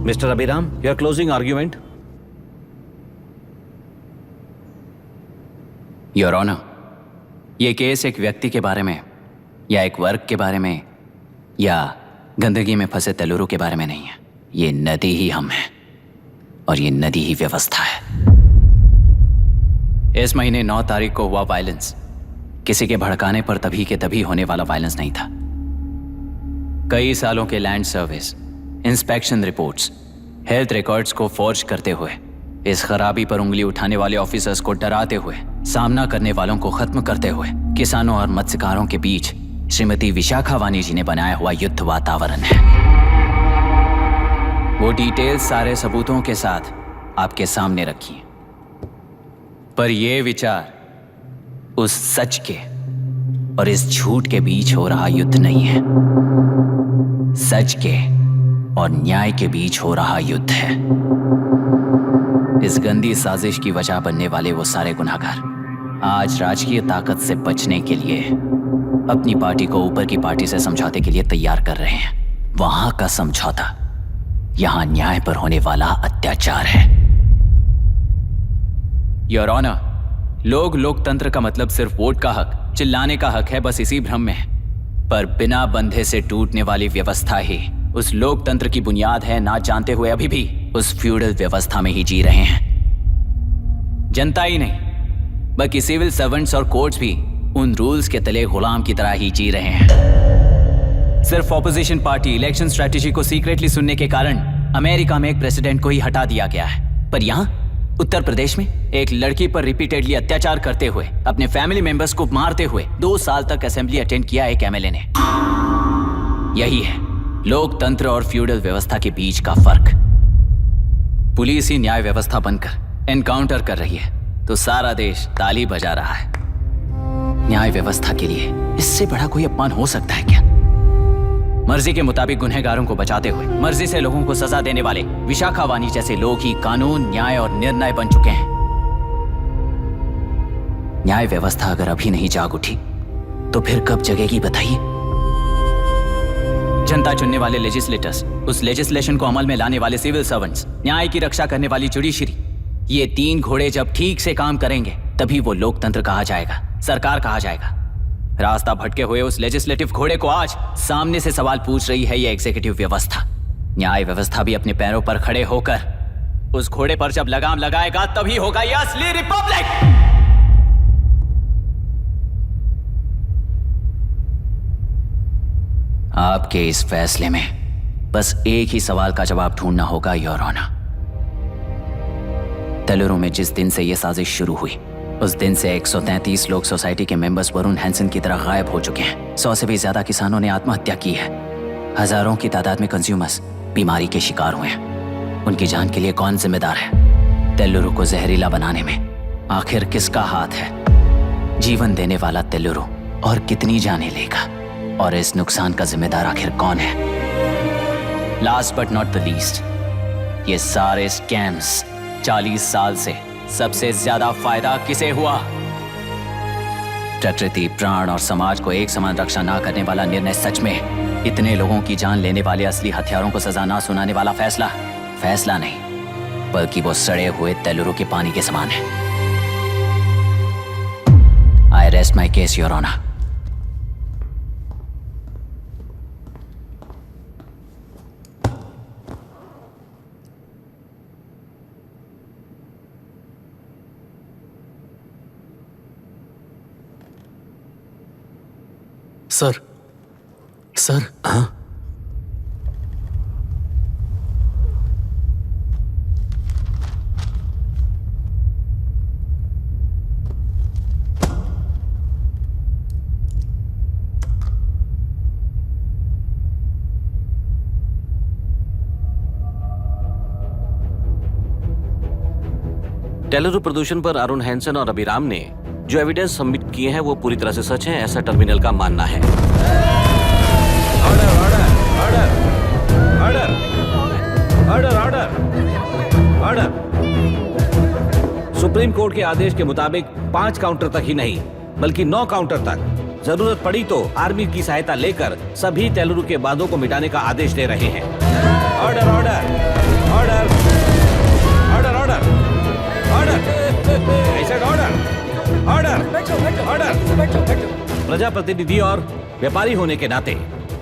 Mister Abhiram, your closing argument. Your honour, ये केस एक व्यक्ति के बारे में या एक वर्ग के बारे में या गंदगी में फंसे तेलुरु के बारे में नहीं है। ये नदी ही हम हैं और ये नदी ही व्यवस्था है। इस महीने 9 तारीख को हुआ वायलेंस किसी के भड़काने पर तभी के तभी होने वाला वायलेंस नहीं था। कई सालों के land service, inspection reports, health records को फॉर्ज करते हुए, इस खराबी पर उंगली उठाने वाले ऑफिसर्स को डराते हुए, सामना करने वालों को खत्म करते हुए, किसानों और मत्स्यकारों के बीच श्रीमती विशाखा वानी जी ने बनाया हुआ युद्ध वातावरण है। वो डिटेल्स सारे सबूतों के साथ आपके सामने रखी हैं। पर ये विचार उस सच के और इस झूठ के बीच हो रहा युद्ध नहीं है। सच के और न्याय के बीच हो रहा युद्ध है। इस गंदी साजिश की वजह बनने वाले वो सारे गुनहगार आज राजकीय ताकत से बचने के लिए अपनी पार्टी को ऊपर की पार्टी से समझौते के लिए तैयार कर रहे हैं। वहां का समझौता यहां न्याय पर होने वाला अत्याचार है। योर ऑनर, लोग लोकतंत्र का मतलब सिर्फ वोट का हक, चिल्लाने का हक है, बस इसी भ्रम में है। पर बिना बंधे से टूटने वाली व्यवस्था ही उस लोकतंत्र की बुनियाद है, ना जानते हुए अभी भी उस फ्यूडल व्यवस्था में ही जी रहे हैं। जनता ही नहीं बल्कि सिविल सर्वेंट्स और कोर्ट्स भी उन रूल्स के तले गुलाम की तरह ही जी रहे हैं। सिर्फ ऑपोजिशन पार्टी इलेक्शन स्ट्रेटेजी को सीक्रेटली सुनने के कारण अमेरिका में एक प्रेसिडेंट को ही हटा दिया गया है, पर यहां उत्तर प्रदेश में एक लड़की पर रिपीटेडली अत्याचार करते हुए, अपने फैमिली मेंबर्स को मारते हुए 2 साल तक असेंबली अटेंड किया एक एमएलए ने। यही है लोकतंत्र और फ्यूडल व्यवस्था के बीच का फर्क। पुलिस ही न्याय व्यवस्था बनकर एनकाउंटर कर रही है तो सारा देश ताली बजा रहा है। न्याय व्यवस्था के लिए इससे बड़ा कोई अपमान हो सकता है क्या? मर्जी के मुताबिक गुनहगारों को बचाते हुए मर्जी से लोगों को सजा देने वाले विशाखा वानी जैसे लोग ही कानून, न्याय और निर्णय बन चुके हैं। न्याय व्यवस्था अगर अभी नहीं जाग उठी तो फिर कब जगेगी बताइए? जनता चुनने वाले लेजिस्लेटर्स, उस लेजिस्लेशन को अमल में लाने वाले सिविल सर्वेंट्स, न्याय की रक्षा करने वाली जुडिशरी, ये 3 घोड़े जब ठीक से काम करेंगे तभी वो लोकतंत्र कहा जाएगा, सरकार कहा जाएगा। रास्ता भटके हुए उस लेजिस्लेटिव घोड़े को आज सामने से सवाल पूछ रही है ये एग्जीक्यूटिव व्यवस्था। न्याय व्यवस्था भी अपने पैरों पर खड़े होकर उस घोड़े पर जब लगाम लगाएगा तभी होगा ये असली रिपब्लिक। आपके इस फैसले में बस एक ही सवाल का जवाब ढूंढना होगा योर ऑनर। तेलुरु में जिस दिन से यह साजिश शुरू हुई उस दिन से 133 लोग सोसाइटी के मेंबर्स वरुण हैंसन की तरह गायब हो चुके हैं। 100 से भी ज्यादा किसानों ने आत्महत्या की है। हजारों की तादाद में कंज्यूमर्स बीमारी के शिकार हुए हैं। उनकी जान के लिए कौन जिम्मेदार है? तेलुरु को जहरीला बनाने में आखिर किसका हाथ है? जीवन देने वाला तेलुरु और कितनी जानें लेगा? और इस नुकसान का जिम्मेदार आखिर कौन है? Last but not the least, ये सारे स्कैम्स 40 साल से सबसे ज्यादा फायदा किसे हुआ? प्रकृति, प्राण और समाज को एक समान रक्षा ना करने वाला निर्णय सच में इतने लोगों की जान लेने वाले असली हथियारों को सजा ना सुनाने वाला फैसला नहीं बल्कि वो सड़े हुए तेलुरु के पानी के समान है। I rest my case your honour. Sir हाँ? तेलुरु प्रदूषण पर अरुण हैंसन और अभिराम ने जो एविडेंस सबमिट किए हैं वो पूरी तरह से सच है, ऐसा टर्मिनल का मानना है। Order order order order order order. Supreme court के आदेश के मुताबिक 5 काउंटर तक ही नहीं बल्कि 9 काउंटर तक, जरूरत पड़ी तो आर्मी की सहायता लेकर सभी तेलुरु के बांधों को मिटाने का आदेश दे रहे हैं। Order order order order order order order order. प्रजाप्रतिनिधि और व्यापारी होने के नाते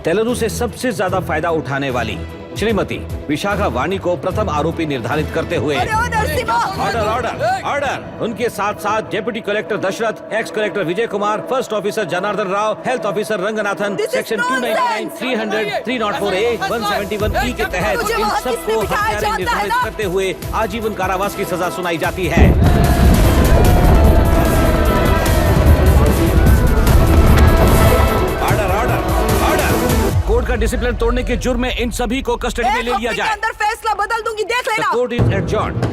तेलुरु से सबसे ज्यादा फायदा उठाने वाली श्रीमती विशाखा वाणी को प्रथम आरोपी निर्धारित करते हुए ऑर्डर ऑर्डर ऑर्डर। उनके साथ साथ deputy collector Dashrath, ex collector Vijay Kumar, first officer Janardhan Rao, health officer Ranganathan, section 299, 300, 304A, 171E के तहत इन सबको हत्यारे निर्धारित करते हुए आजीवन कारावास की सजा सुनाई जाती है। कोर्ट का डिसिप्लिन तोड़ने के जुर्म में इन सभी को कस्टडी में ले लिया जाए। अंदर फैसला बदल दूंगी, देख लेना। Court is adjourned.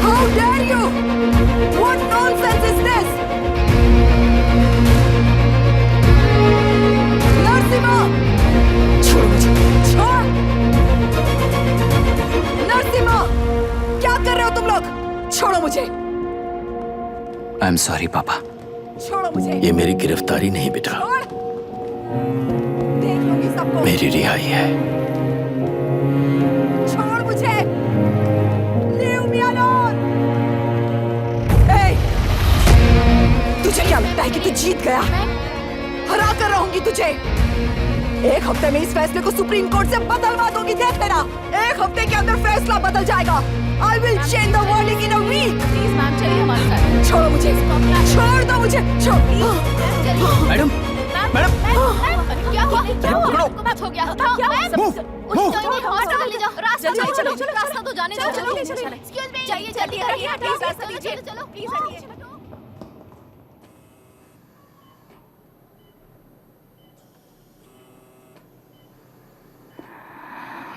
How dare you? What nonsense is this? Narasimha, छोड़ मुझे, छोड़। नरसिम्हा, क्या कर रहे हो तुम लोग? छोड़ो मुझे। आई एम सॉरी पापा। छोड़ो मुझे। ये मेरी गिरफ्तारी नहीं बेटा, देख लूंगी सबको। मेरी रिहाई है। छोड़ मुझे। Leave me alone. Hey, तुझे क्या लगता है कि तू जीत गया? हरा कर रहूंगी तुझे। एक हफ्ते में इस फैसले को सुप्रीम कोर्ट से बदलवा दूंगी, देख लेना। एक हफ्ते के अंदर फैसला बदल जाएगा। I will change the verdict in a week. Please ma'am, चलिए हमारे साथ। छोड़ो मुझे, छोड़ दो मुझे, छोड़। मैडम, मैडम, क्या हुआ? क्या हुआ? कुछ हो गया? रास्ता तो जाने दो। एक्सक्यूज मी, चाहिए जल्दी करिए, रास्ता दीजिए। चलो प्लीज हटिए।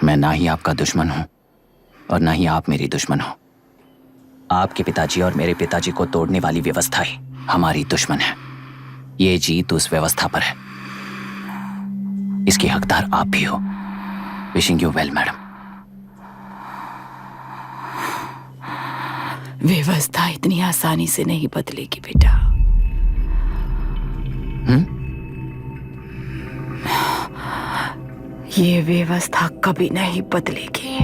मैं ना ही आपका दुश्मन हूं और ना ही आप मेरी दुश्मन हो। आपके पिताजी और मेरे पिताजी को तोड़ने वाली व्यवस्था ही हमारी दुश्मन है। ये जीत उस व्यवस्था पर है, इसके हकदार आप भी हो। Wishing you well madam. व्यवस्था इतनी आसानी से नहीं बदलेगी बेटा। ये व्यवस्था कभी नहीं बदलेगी।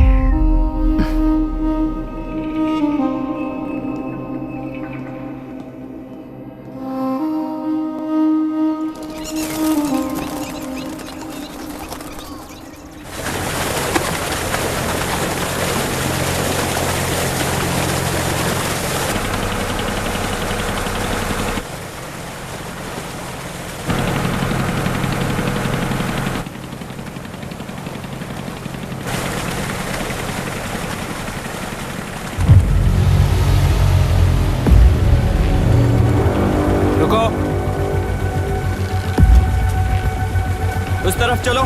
उस तरफ चलो।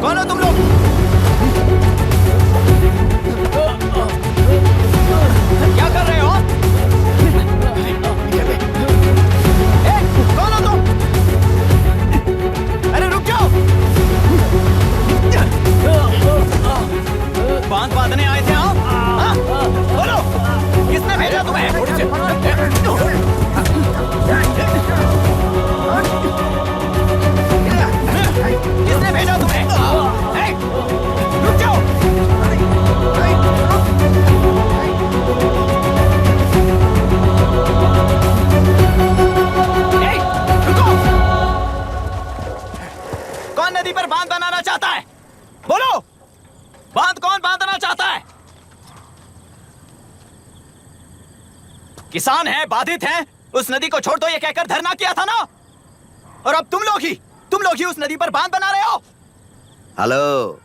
कौन हो तुम लोग? क्या कर रहे हो? कौन हो तुम? अरे रुक जाओ। बांध बांधने आए थे आप? बोलो, किसने भेजा तुम्हें? किसने भेजा तुम्हें? रुक जाओ। रुको। कौन नदी पर बांध बनाना चाहता है? बोलो, बांध कौन बांधना चाहता है? किसान हैं, बाधित हैं, उस नदी को छोड़ दो ये कहकर धरना किया था ना। और अब तुम लोग ही उस नदी पर बांध बना रहे हो। हेलो,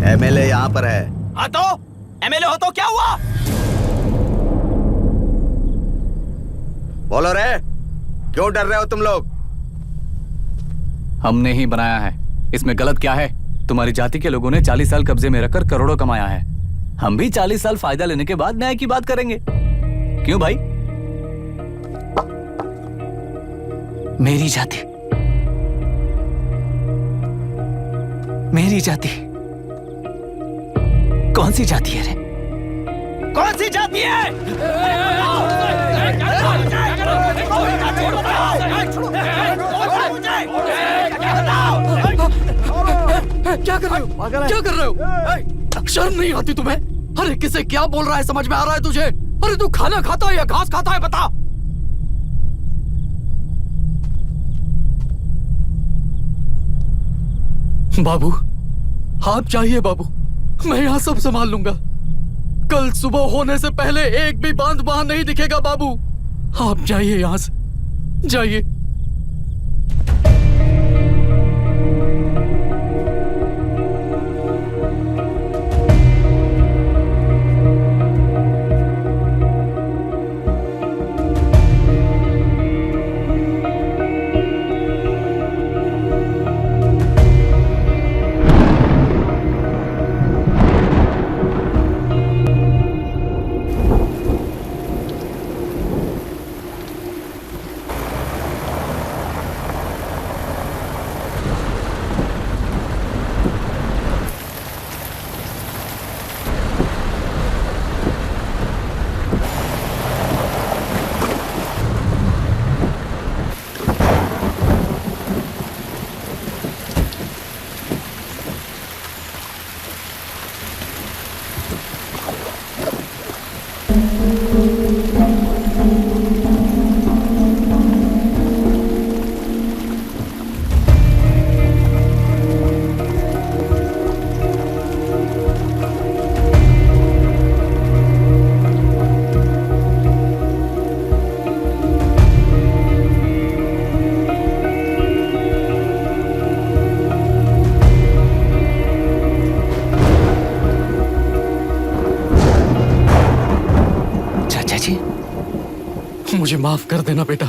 एमएलए यहाँ पर है। हाँ तो एमएलए हो तो क्या हुआ? बोलो रे, क्यों डर रहे हो तुम लोग? हमने ही बनाया है, इसमें गलत क्या है? तुम्हारी जाति के लोगों ने 40 साल कब्जे में रखकर करोड़ों कमाया है। हम भी 40 साल फायदा लेने के बाद न्याय की बात करेंगे। क्यों भाई? मेरी जाति, मेरी जाति कौन सी जाति है रे? कौन सी जाति है? क्या कर रहे हो? क्या कर रहे हो? शर्म नहीं आती तुम्हें? अरे किसे क्या बोल रहा है समझ में आ रहा है तुझे? अरे तू खाना खाता है या घास खाता है बता? बाबू, आप चाहिए बाबू, मैं यहाँ सब संभाल लूंगा। कल सुबह होने से पहले एक भी बांध वहां नहीं दिखेगा बाबू। आप जाइए यहाँ से, जाइए। मुझे माफ कर देना बेटा।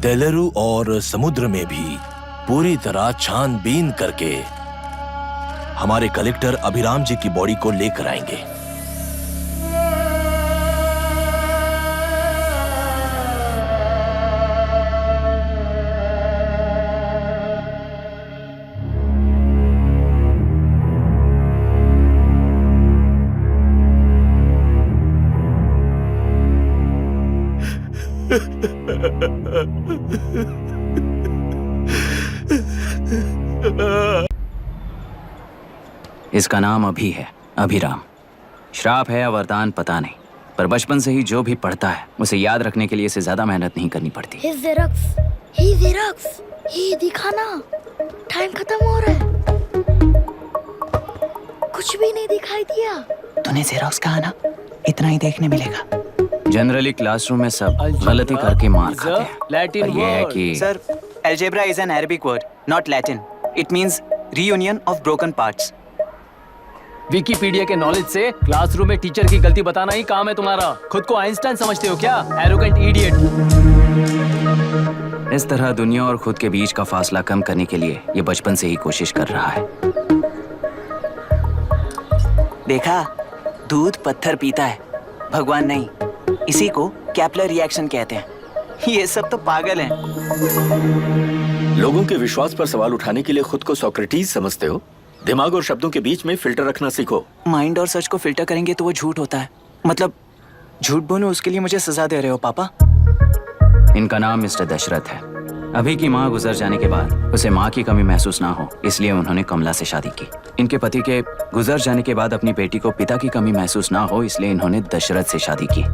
तेलुरु और समुद्र में भी पूरी तरह छानबीन करके हमारे कलेक्टर अभिराम जी की बॉडी को लेकर आएंगे। इसका नाम अभी है, अभिराम। श्राप है या वरदान पता नहीं, पर बचपन से ही जो भी पढ़ता है उसे याद रखने के लिए इसे ज्यादा मेहनत नहीं करनी पड़ती। ये दिखाना, टाइम खत्म हो रहा है। कुछ भी नहीं दिखाई दिया। तूने जेरोक्स कहा ना, इतना ही देखने मिलेगा। जनरली क्लासरूम में सब गलती करके मार खाते हैं। लैटिन ये है कि sir, algebra is an Arabic word, not Latin. It means reunion of broken parts. Wikipedia के नॉलेज से क्लासरूम में टीचर की गलती बताना ही काम है तुम्हारा। खुद को आइंस्टाइन समझते हो क्या? Arrogant idiot. इस तरह दुनिया और खुद के बीच का फासला कम करने के लिए ये बचपन से ही कोशिश कर रहा है। देखा, दूध पत्थर पीता है, भगवान नहीं। इसी को कैपलर रिएक्शन कहते हैं। ये सब तो पागल हैं। लोगों के विश्वास पर सवाल उठाने के लिए खुद को सोक्रेटिस समझते हो? दिमाग और शब्दों के बीच में फिल्टर रखना सीखो। माइंड और सच को फिल्टर करेंगे तो वो झूठ होता है। मतलब झूठ बोलो, उसके लिए मुझे सजा दे रहे हो पापा? इनका नाम मिस्टर दशरथ है। अभी की माँ गुजर जाने के बाद उसे माँ की कमी महसूस ना हो, इसलिए उन्होंने कमला से शादी की। इनके पति के गुजर जाने के बाद अपनी बेटी को पिता की कमी महसूस ना हो, इसलिए इन्होंने दशरथ से शादी की।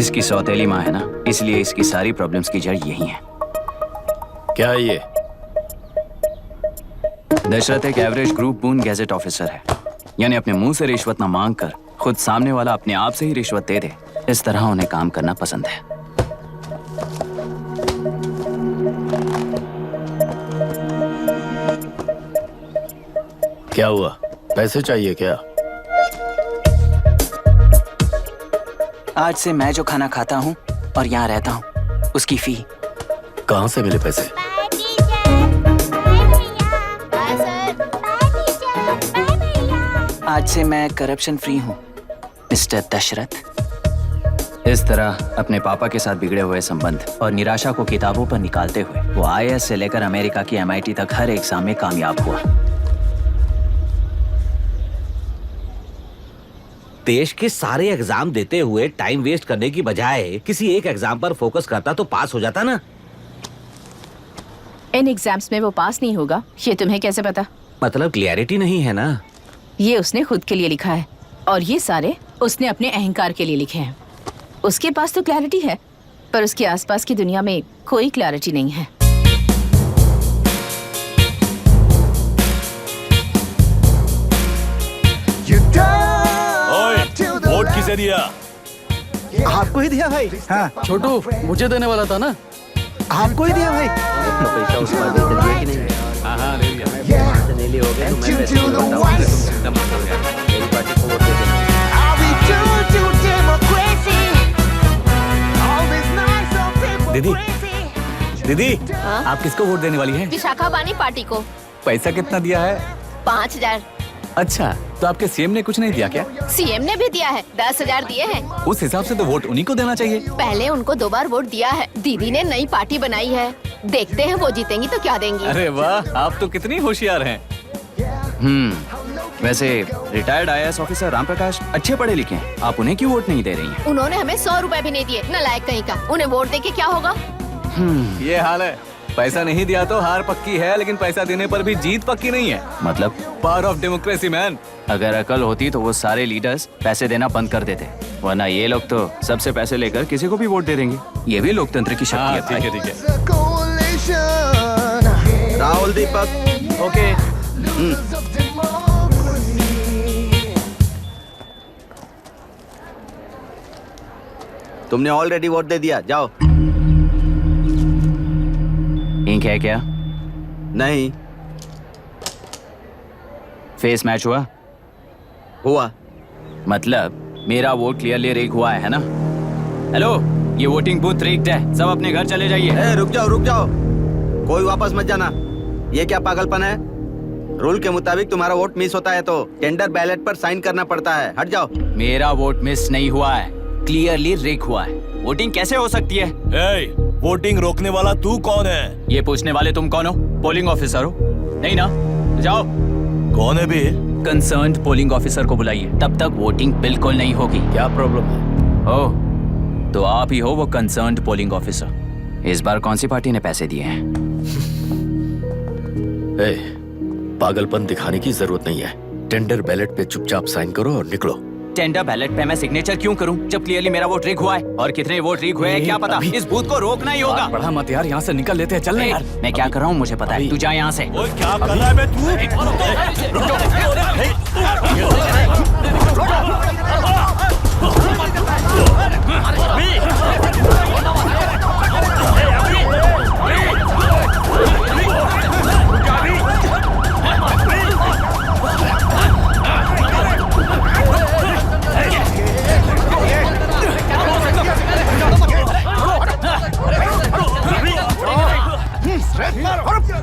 इसकी सौतेली माँ है ना, इसलिए इसकी सारी प्रॉब्लम्स की जड़ यही है। क्या है ये? दशरथ एक एवरेज ग्रुप बून गैजेट ऑफिसर है, यानी अपने मुंह से रिश्वत न मांग कर खुद सामने वाला अपने आप से ही रिश्वत दे दे, इस तरह उन्हें काम करना पसंद है। क्या हुआ? पैसे चाहिए क्या? आज से मैं जो खाना खाता हूँ और यहाँ रहता हूँ, उसकी फी। कहाँ से मिले पैसे? आज से मैं करप्शन फ्री हूँ, मिस्टर दशरथ। इस तरह अपने पापा के साथ बिगड़े हुए संबंध और निराशा को किताबों पर निकालते हुए वो IAS से लेकर अमेरिका की MIT तक हर एग्जाम में कामयाब हुआ। देश के सारे एग्जाम देते हुए टाइम वेस्ट करने की बजाय किसी एक एग्जाम पर फोकस करता तो पास हो जाता ना। इन एग्जाम्स में वो पास नहीं होगा, ये तुम्हें कैसे पता? मतलब क्लियरिटी नहीं है ना। ये उसने खुद के लिए लिखा है और ये सारे उसने अपने अहंकार के लिए लिखे हैं। उसके पास तो क्लैरिटी है, पर उसके आसपास की दुनिया में कोई क्लैरिटी नहीं है। वोट किसे दिया? आपको ही दिया भाई। हाँ छोटू, मुझे देने वाला था ना। आपको ही दिया भाई। पैसा उस पर दे दिया कि नहीं? हाँ ले लिया। नहीं लिए हो गए तो मैं पैसे नहीं बताऊंगा, तुम एकदम मत हो गया। मेरी पार्टी को वोट दे देना। दीदी, दीदी, आप किसको वोट देने वाली हैं? विशाखा वानी पार्टी को। पैसा कितना दिया है? 5000। अच्छा, तो आपके सीएम ने कुछ नहीं दिया क्या? CM ने भी दिया है, 10,000 दिए हैं। उस हिसाब से तो वोट उन्हीं को देना चाहिए। पहले उनको 2 बार वोट दिया है। दीदी ने नई पार्टी बनाई है, देखते हैं वो जीतेंगी तो क्या देंगी। अरे वाह, आप तो कितनी होशियार हैं। वैसे retired IAS officer Ram Prakash अच्छे पढ़े लिखे हैं, आप उन्हें क्यों वोट नहीं दे रही हैं? उन्होंने हमें 100 रुपए भी नहीं दिए, नालायक कहीं का। उन्हें वोट देके क्या होगा? ये हाल है। पैसा नहीं दिया तो हार पक्की है, लेकिन पैसा देने पर भी जीत पक्की नहीं है। मतलब पावर ऑफ डेमोक्रेसी मैन। अगर अकल होती तो वो सारे लीडर्स पैसे देना बंद कर देते, वरना ये लोग तो सबसे पैसे लेकर किसी को भी वोट दे देंगे। ये भी लोकतंत्र की शक्ति है। ठीक है, ठीक है। राहुल दीपक। ओके। तुमने ऑलरेडी वोट दे दिया, जाओ। इंक है क्या? नहीं। फेस मैच हुआ? हुआ। मतलब मेरा वोट क्लियरली रिग हुआ है ना? हेलो, ये वोटिंग बूथ रिग्ड है, सब अपने घर चले जाइए। रुक जाओ, रुक जाओ, कोई वापस मत जाना। ये क्या पागलपन है? रूल के मुताबिक तुम्हारा वोट मिस होता है तो टेंडर बैलेट पर साइन करना पड़ता है। हट जाओ। मेरा वोट मिस नहीं हुआ है, क्लियरली रिग हुआ है। वोटिंग कैसे हो सकती है? वोटिंग रोकने वाला तू कौन है? ये पूछने वाले तुम कौन हो? पोलिंग ऑफिसर हो? नहीं ना? जाओ। कौन है बे? कंसर्न्ड पोलिंग ऑफिसर को बुलाइए, तब तक वोटिंग बिल्कुल नहीं होगी। क्या प्रॉब्लम है? ओह, तो आप ही हो वो कंसर्न्ड पोलिंग ऑफिसर। इस बार कौन सी पार्टी ने पैसे दिए हैं? पागलपन दिखाने की जरूरत नहीं है। टेंडर बैलेट पे चुपचाप साइन करो और निकलो। टेंडर बैलेट पे मैं सिग्नेचर क्यों करूं जब क्लियरली मेरा वोट रिग हुआ है? और कितने वोट रिग हुए हैं क्या पता? इस बूथ को रोकना ही होगा। बढ़ा मत यार, यहाँ से निकल लेते हैं। चल नहीं यार, मैं क्या कर रहा हूँ मुझे पता है। तू जा यहाँ से। क्या कर रहा है बे तू?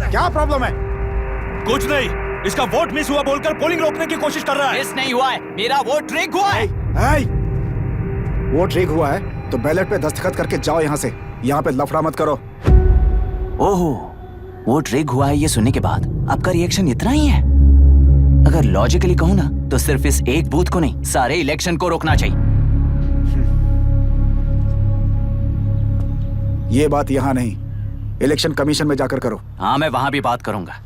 क्या प्रॉब्लम है? कुछ नहीं, इसका वोट मिस हुआ बोलकर पोलिंग रोकने की कोशिश कर रहा है। मिस नहीं हुआ है, मेरा वोट रिग हुआ है। वोट रिग हुआ है तो बैलेट पे दस्तखत करके जाओ यहाँ से। यहाँ पे लफड़ा मत करो। ओहो, वोट रिग हुआ है ये सुनने के बाद आपका रिएक्शन इतना ही है? अगर लॉजिकली कहूँ ना तो सिर्फ इस एक बूथ को नहीं, सारे इलेक्शन को रोकना चाहिए। ये बात यहाँ नहीं, इलेक्शन कमीशन में जाकर करो। हाँ, मैं वहाँ भी बात करूंगा।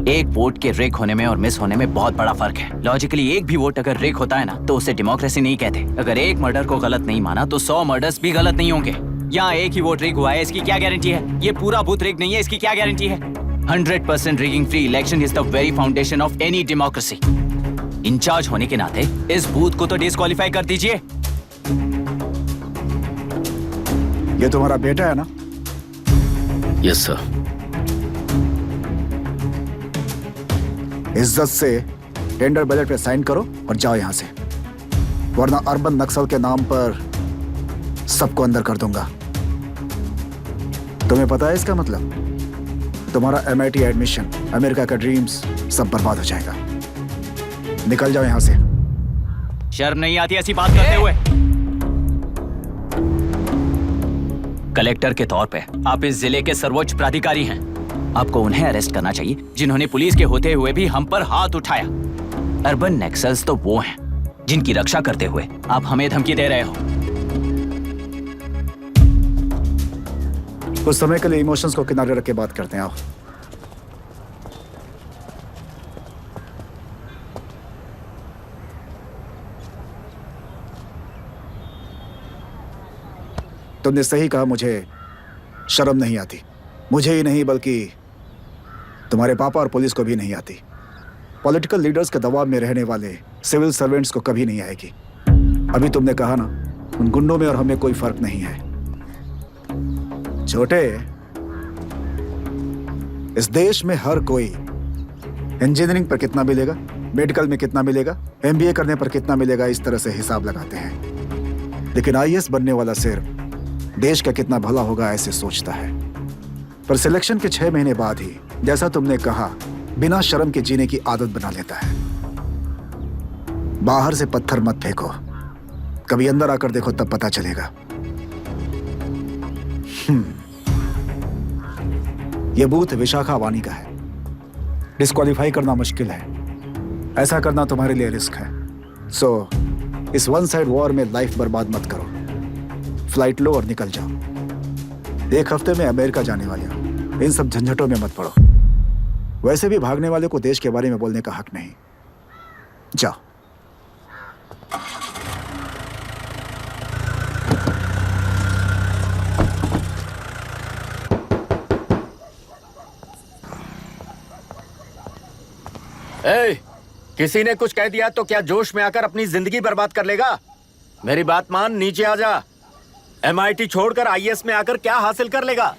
एक वोट के रिग होने में और मिस होने में बहुत बड़ा फर्क है। लॉजिकली एक भी वोट अगर रिग होता है ना तो उसे डेमोक्रेसी नहीं कहते। अगर एक मर्डर को गलत नहीं माना तो 100 मर्डर्स भी गलत नहीं होंगे। यहाँ एक ही वोट रिग हुआ है, इसकी क्या गारंटी है? ये पूरा बूथ रिग नहीं है, इसकी क्या गारंटी है? 100% rigging free election is the very foundation of any democracy. In charge होने के नाते इस बूथ को तो डिस्क्वालीफाई कर दीजिए। ये तुम्हारा बेटा है ना? Yes sir. इज्जत से टेंडर बैलेट पे साइन करो और जाओ यहाँ से, वरना अर्बन नक्सल के नाम पर सबको अंदर कर दूंगा। तुम्हें पता है इसका मतलब? तुम्हारा MIT एडमिशन, अमेरिका का ड्रीम्स सब बर्बाद हो जाएगा। निकल जाओ यहाँ से। शर्म नहीं आती ऐसी बात करते हुए? कलेक्टर के तौर पे आप इस जिले के सर्वोच्च प्राधिकारी हैं। आपको उन्हें अरेस्ट करना चाहिए जिन्होंने पुलिस के होते हुए भी हम पर हाथ उठाया। अर्बन नक्सल्स तो वो हैं जिनकी रक्षा करते हुए आप हमें धमकी दे रहे हो। कुछ समय के लिए इमोशंस को किनारे रख के बात करते हैं। आओ। तुमने सही कहा, मुझे शर्म नहीं आती। मुझे ही नहीं बल्कि तुम्हारे पापा और पुलिस को भी नहीं आती। पॉलिटिकल लीडर्स के दबाव में रहने वाले सिविल सर्वेंट्स को कभी नहीं आएगी। अभी तुमने कहा ना, उन गुंडों में और हमें कोई फर्क नहीं है। छोटे, इस देश में हर कोई इंजीनियरिंग पर कितना मिलेगा, मेडिकल में कितना मिलेगा, MBA करने पर कितना मिलेगा, इस तरह से हिसाब लगाते हैं। लेकिन IAS बनने वाला सिर्फ देश का कितना भला होगा ऐसे सोचता है। पर सिलेक्शन के 6 महीने बाद ही, जैसा तुमने कहा, बिना शर्म के जीने की आदत बना लेता है। बाहर से पत्थर मत फेंको, कभी अंदर आकर देखो तब पता चलेगा। यह बूथ विशाखा वानी का है। डिस्क्वालीफाई करना मुश्किल है, ऐसा करना तुम्हारे लिए रिस्क है। सो इस वन साइड वॉर में लाइफ बर्बाद मत करो। फ्लाइट लो और निकल जाओ। 1 हफ्ते में अमेरिका जाने वाले हो, इन सब झंझटों में मत पड़ो। वैसे भी भागने वाले को देश के बारे में बोलने का हक नहीं। जाओ। किसी ने कुछ कह दिया तो क्या जोश में आकर अपनी जिंदगी बर्बाद कर लेगा? मेरी बात मान, नीचे आ जा। MIT छोड़कर IAS में आकर क्या हासिल कर लेगा?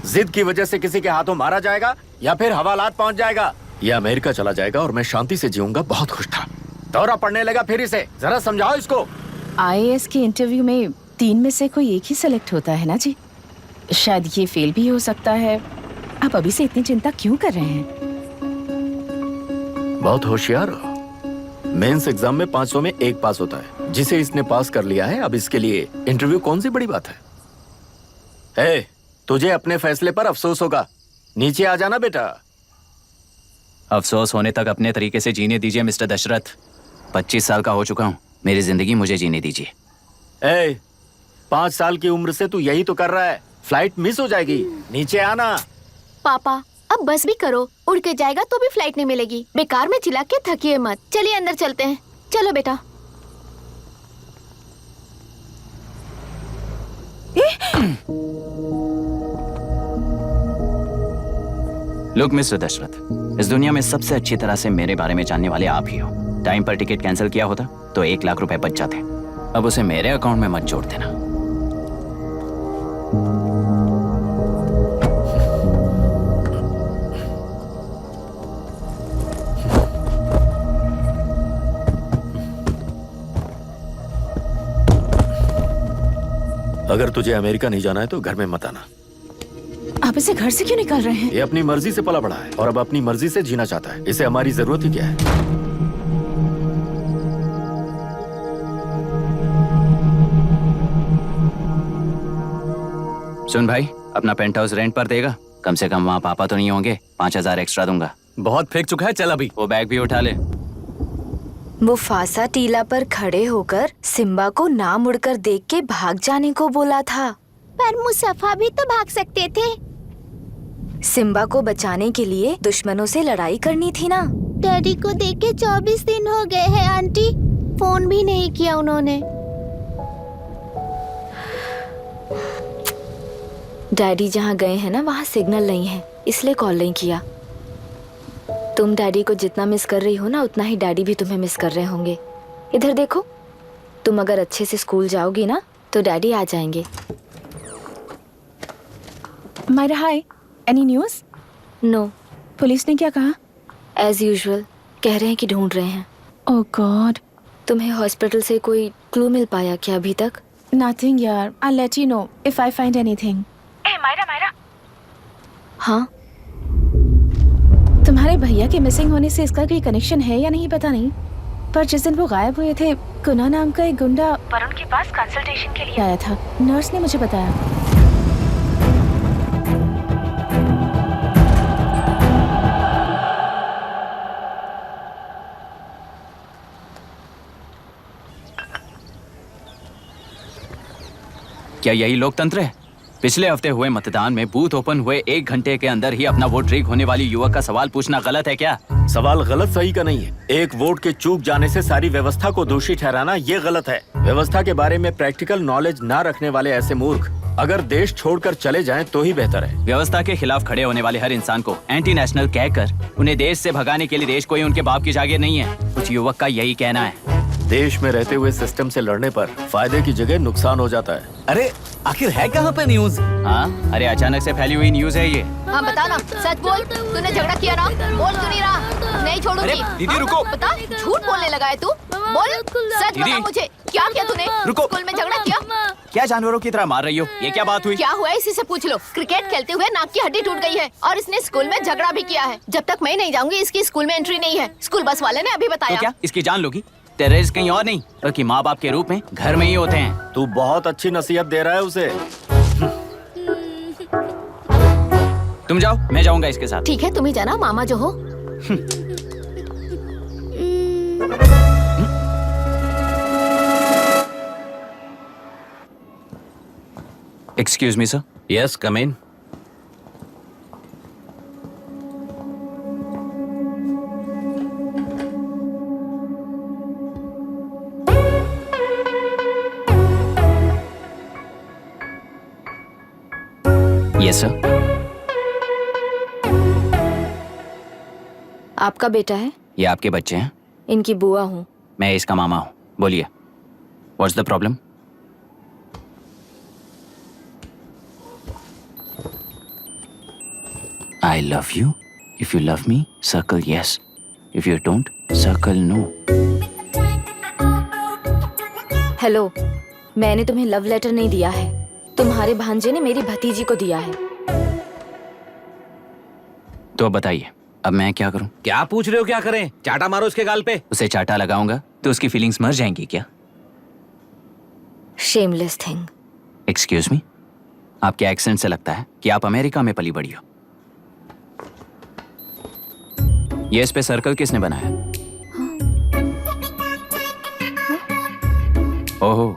जिद की वजह से किसी के हाथों मारा जाएगा या फिर हवालात पहुंच जाएगा, या अमेरिका चला जाएगा और मैं शांति से जीऊंगा। बहुत खुश था, दौरा पड़ने लगा फिर इसे। जरा समझाओ इसको। IAS के इंटरव्यू में 3 में से कोई एक ही सेलेक्ट होता है ना जी? शायद ये फेल भी हो सकता है। आप अभी से इतनी चिंता क्यों कर रहे हैं? बहुत होशियार हो। मेंस एग्जाम में 500 में 1 पास होता है, जिसे इसने पास कर लिया है। अब इसके लिए इंटरव्यू कौन सी बड़ी बात है? तुझे अपने फैसले पर अफसोस होगा। नीचे आ जाना बेटा। अफसोस होने तक अपने तरीके से जीने दीजिए मिस्टर दशरथ। 25 साल का हो चुका हूँ, मेरी जिंदगी मुझे जीने दीजिए। 5 साल की उम्र से तू यही तो कर रहा है। फ्लाइट मिस हो जाएगी, नीचे आना। पापा अब बस भी करो, उड़ के जाएगा तो भी फ्लाइट नहीं मिलेगी। बेकार में चिल्ला के थकिए मत। चलिए अंदर चलते हैं। चलो बेटा। लुक मिस्टर दशरथ, इस दुनिया में सबसे अच्छी तरह से मेरे बारे में जानने वाले आप ही हो। टाइम पर टिकट कैंसिल किया होता तो 1 लाख रुपए बच जाते। अब उसे मेरे अकाउंट में मत जोड़ देना। अगर तुझे अमेरिका नहीं जाना है तो घर में मत आना। आप इसे घर से क्यों निकाल रहे हैं? ये अपनी मर्जी से पला बड़ा है और अब अपनी मर्जी से जीना चाहता है। इसे हमारी जरूरत ही क्या है? सुन भाई, अपना पेंट हाउस रेंट पर देगा? कम से कम वहाँ पापा तो नहीं होंगे। 5,000 एक्स्ट्रा दूंगा। बहुत फेंक चुका है, चल अभी। वो बैग भी उठा ले। वो फासा टीला पर खड़े होकर सिम्बा को ना मुड़कर देख के भाग जाने को बोला था। पर मुसफ़ा भी तो भाग सकते थे। सिम्बा को बचाने के लिए दुश्मनों से लड़ाई करनी थी ना। डैडी को देखे 24 दिन हो गए हैं आंटी, फोन भी नहीं किया उन्होंने। डैडी जहाँ गए हैं ना, वहाँ सिग्नल नहीं है, इसलिए कॉल नहीं किया। तुम डैडी को जितना मिस कर रही हो ना, उतना ही डैडी भी तुम्हें मिस कर रहे होंगे। इधर देखो, तुम अगर अच्छे से स्कूल जाओगी ना तो डैडी आ जाएंगे। मायरा हाय, एनी न्यूज़? नो। पुलिस ने क्या कहा? एज यूजुअल कह रहे हैं कि ढूंढ रहे हैं। ओह गॉड। तुम्हें हॉस्पिटल से कोई क्लू मिल पाया क्या अभी तक? नथिंग यार, I let you know if I find anything. Myra. हाँ, तुम्हारे भैया के मिसिंग होने से इसका कोई कनेक्शन है या नहीं पता नहीं, पर जिस दिन वो गायब हुए थे, गुना नाम का एक गुंडा वरुण के पास कंसल्टेशन के लिए आया था। नर्स ने मुझे बताया। क्या यही लोकतंत्र है? पिछले हफ्ते हुए मतदान में बूथ ओपन हुए 1 घंटे के अंदर ही अपना वोट रीक होने वाली युवक का सवाल पूछना गलत है क्या? सवाल गलत सही का नहीं है। एक वोट के चूक जाने से सारी व्यवस्था को दोषी ठहराना ये गलत है। व्यवस्था के बारे में प्रैक्टिकल नॉलेज ना रखने वाले ऐसे मूर्ख अगर देश छोड़कर चले जाएं तो ही बेहतर है। व्यवस्था के खिलाफ खड़े होने वाले हर इंसान को एंटी नेशनल कहकर उन्हें देश से भगाने के लिए देश कोई उनके बाप की जागीर नहीं है। कुछ युवक का यही कहना है। देश में रहते हुए सिस्टम से लड़ने पर फायदे की जगह नुकसान हो जाता है। अरे आखिर है कहाँ पे न्यूज? हाँ, अरे अचानक से फैली हुई न्यूज है ये। हाँ बता ना, सच बोल, तूने झगड़ा किया ना? बोल क्यों नहीं रहा? नहीं छोड़ूंगी। दीदी रुको। बता, झूठ बोलने लगा है तू? बोल, सच बता मुझे, क्या किया तूने? रुको। स्कूल में झगड़ा किया? क्या जानवरों की तरह मार रही हो? ये क्या बात हुई? क्या हुआ है इसी से पूछ लो। क्रिकेट खेलते हुए नाक की हड्डी टूट गई है और इसने स्कूल में झगड़ा भी किया है। जब तक मैं नहीं जाऊंगी इसकी स्कूल में एंट्री नहीं है, स्कूल बस वाले ने अभी बताया। तो क्या इसकी जान लोगी? टेररिस्ट कहीं और नहीं बल्कि माँ बाप के रूप में घर में ही होते हैं। तू बहुत अच्छी नसीहत दे रहा है उसे। तुम जाओ, मैं जाऊंगा इसके साथ। ठीक है, तुम ही जाना, मामा जो हो। Excuse me sir. Yes, come in. Yes sir. आपका बेटा है? ये आपके बच्चे हैं? इनकी बुआ हूँ। मैं इसका मामा हूँ। बोलिए, what's the problem? I love you. If you love me, circle yes. If you don't, circle no. Hello, मैंने तुम्हें लव लेटर नहीं दिया है, तुम्हारे भांजे ने मेरी भतीजी को दिया है। तो अब बताइए, अब मैं क्या करूं? क्या पूछ रहे हो? क्या करें? चाटा मारो इसके गाल पे। उसे चाटा लगाऊंगा तो उसकी फीलिंग्स मर जाएंगी क्या? Shameless thing. एक्सक्यूज मी, आपके एक्सेंट से लगता है कि आप अमेरिका में पली बड़ी हो। ये इस पे सर्कल किसने बनाया? ओहो,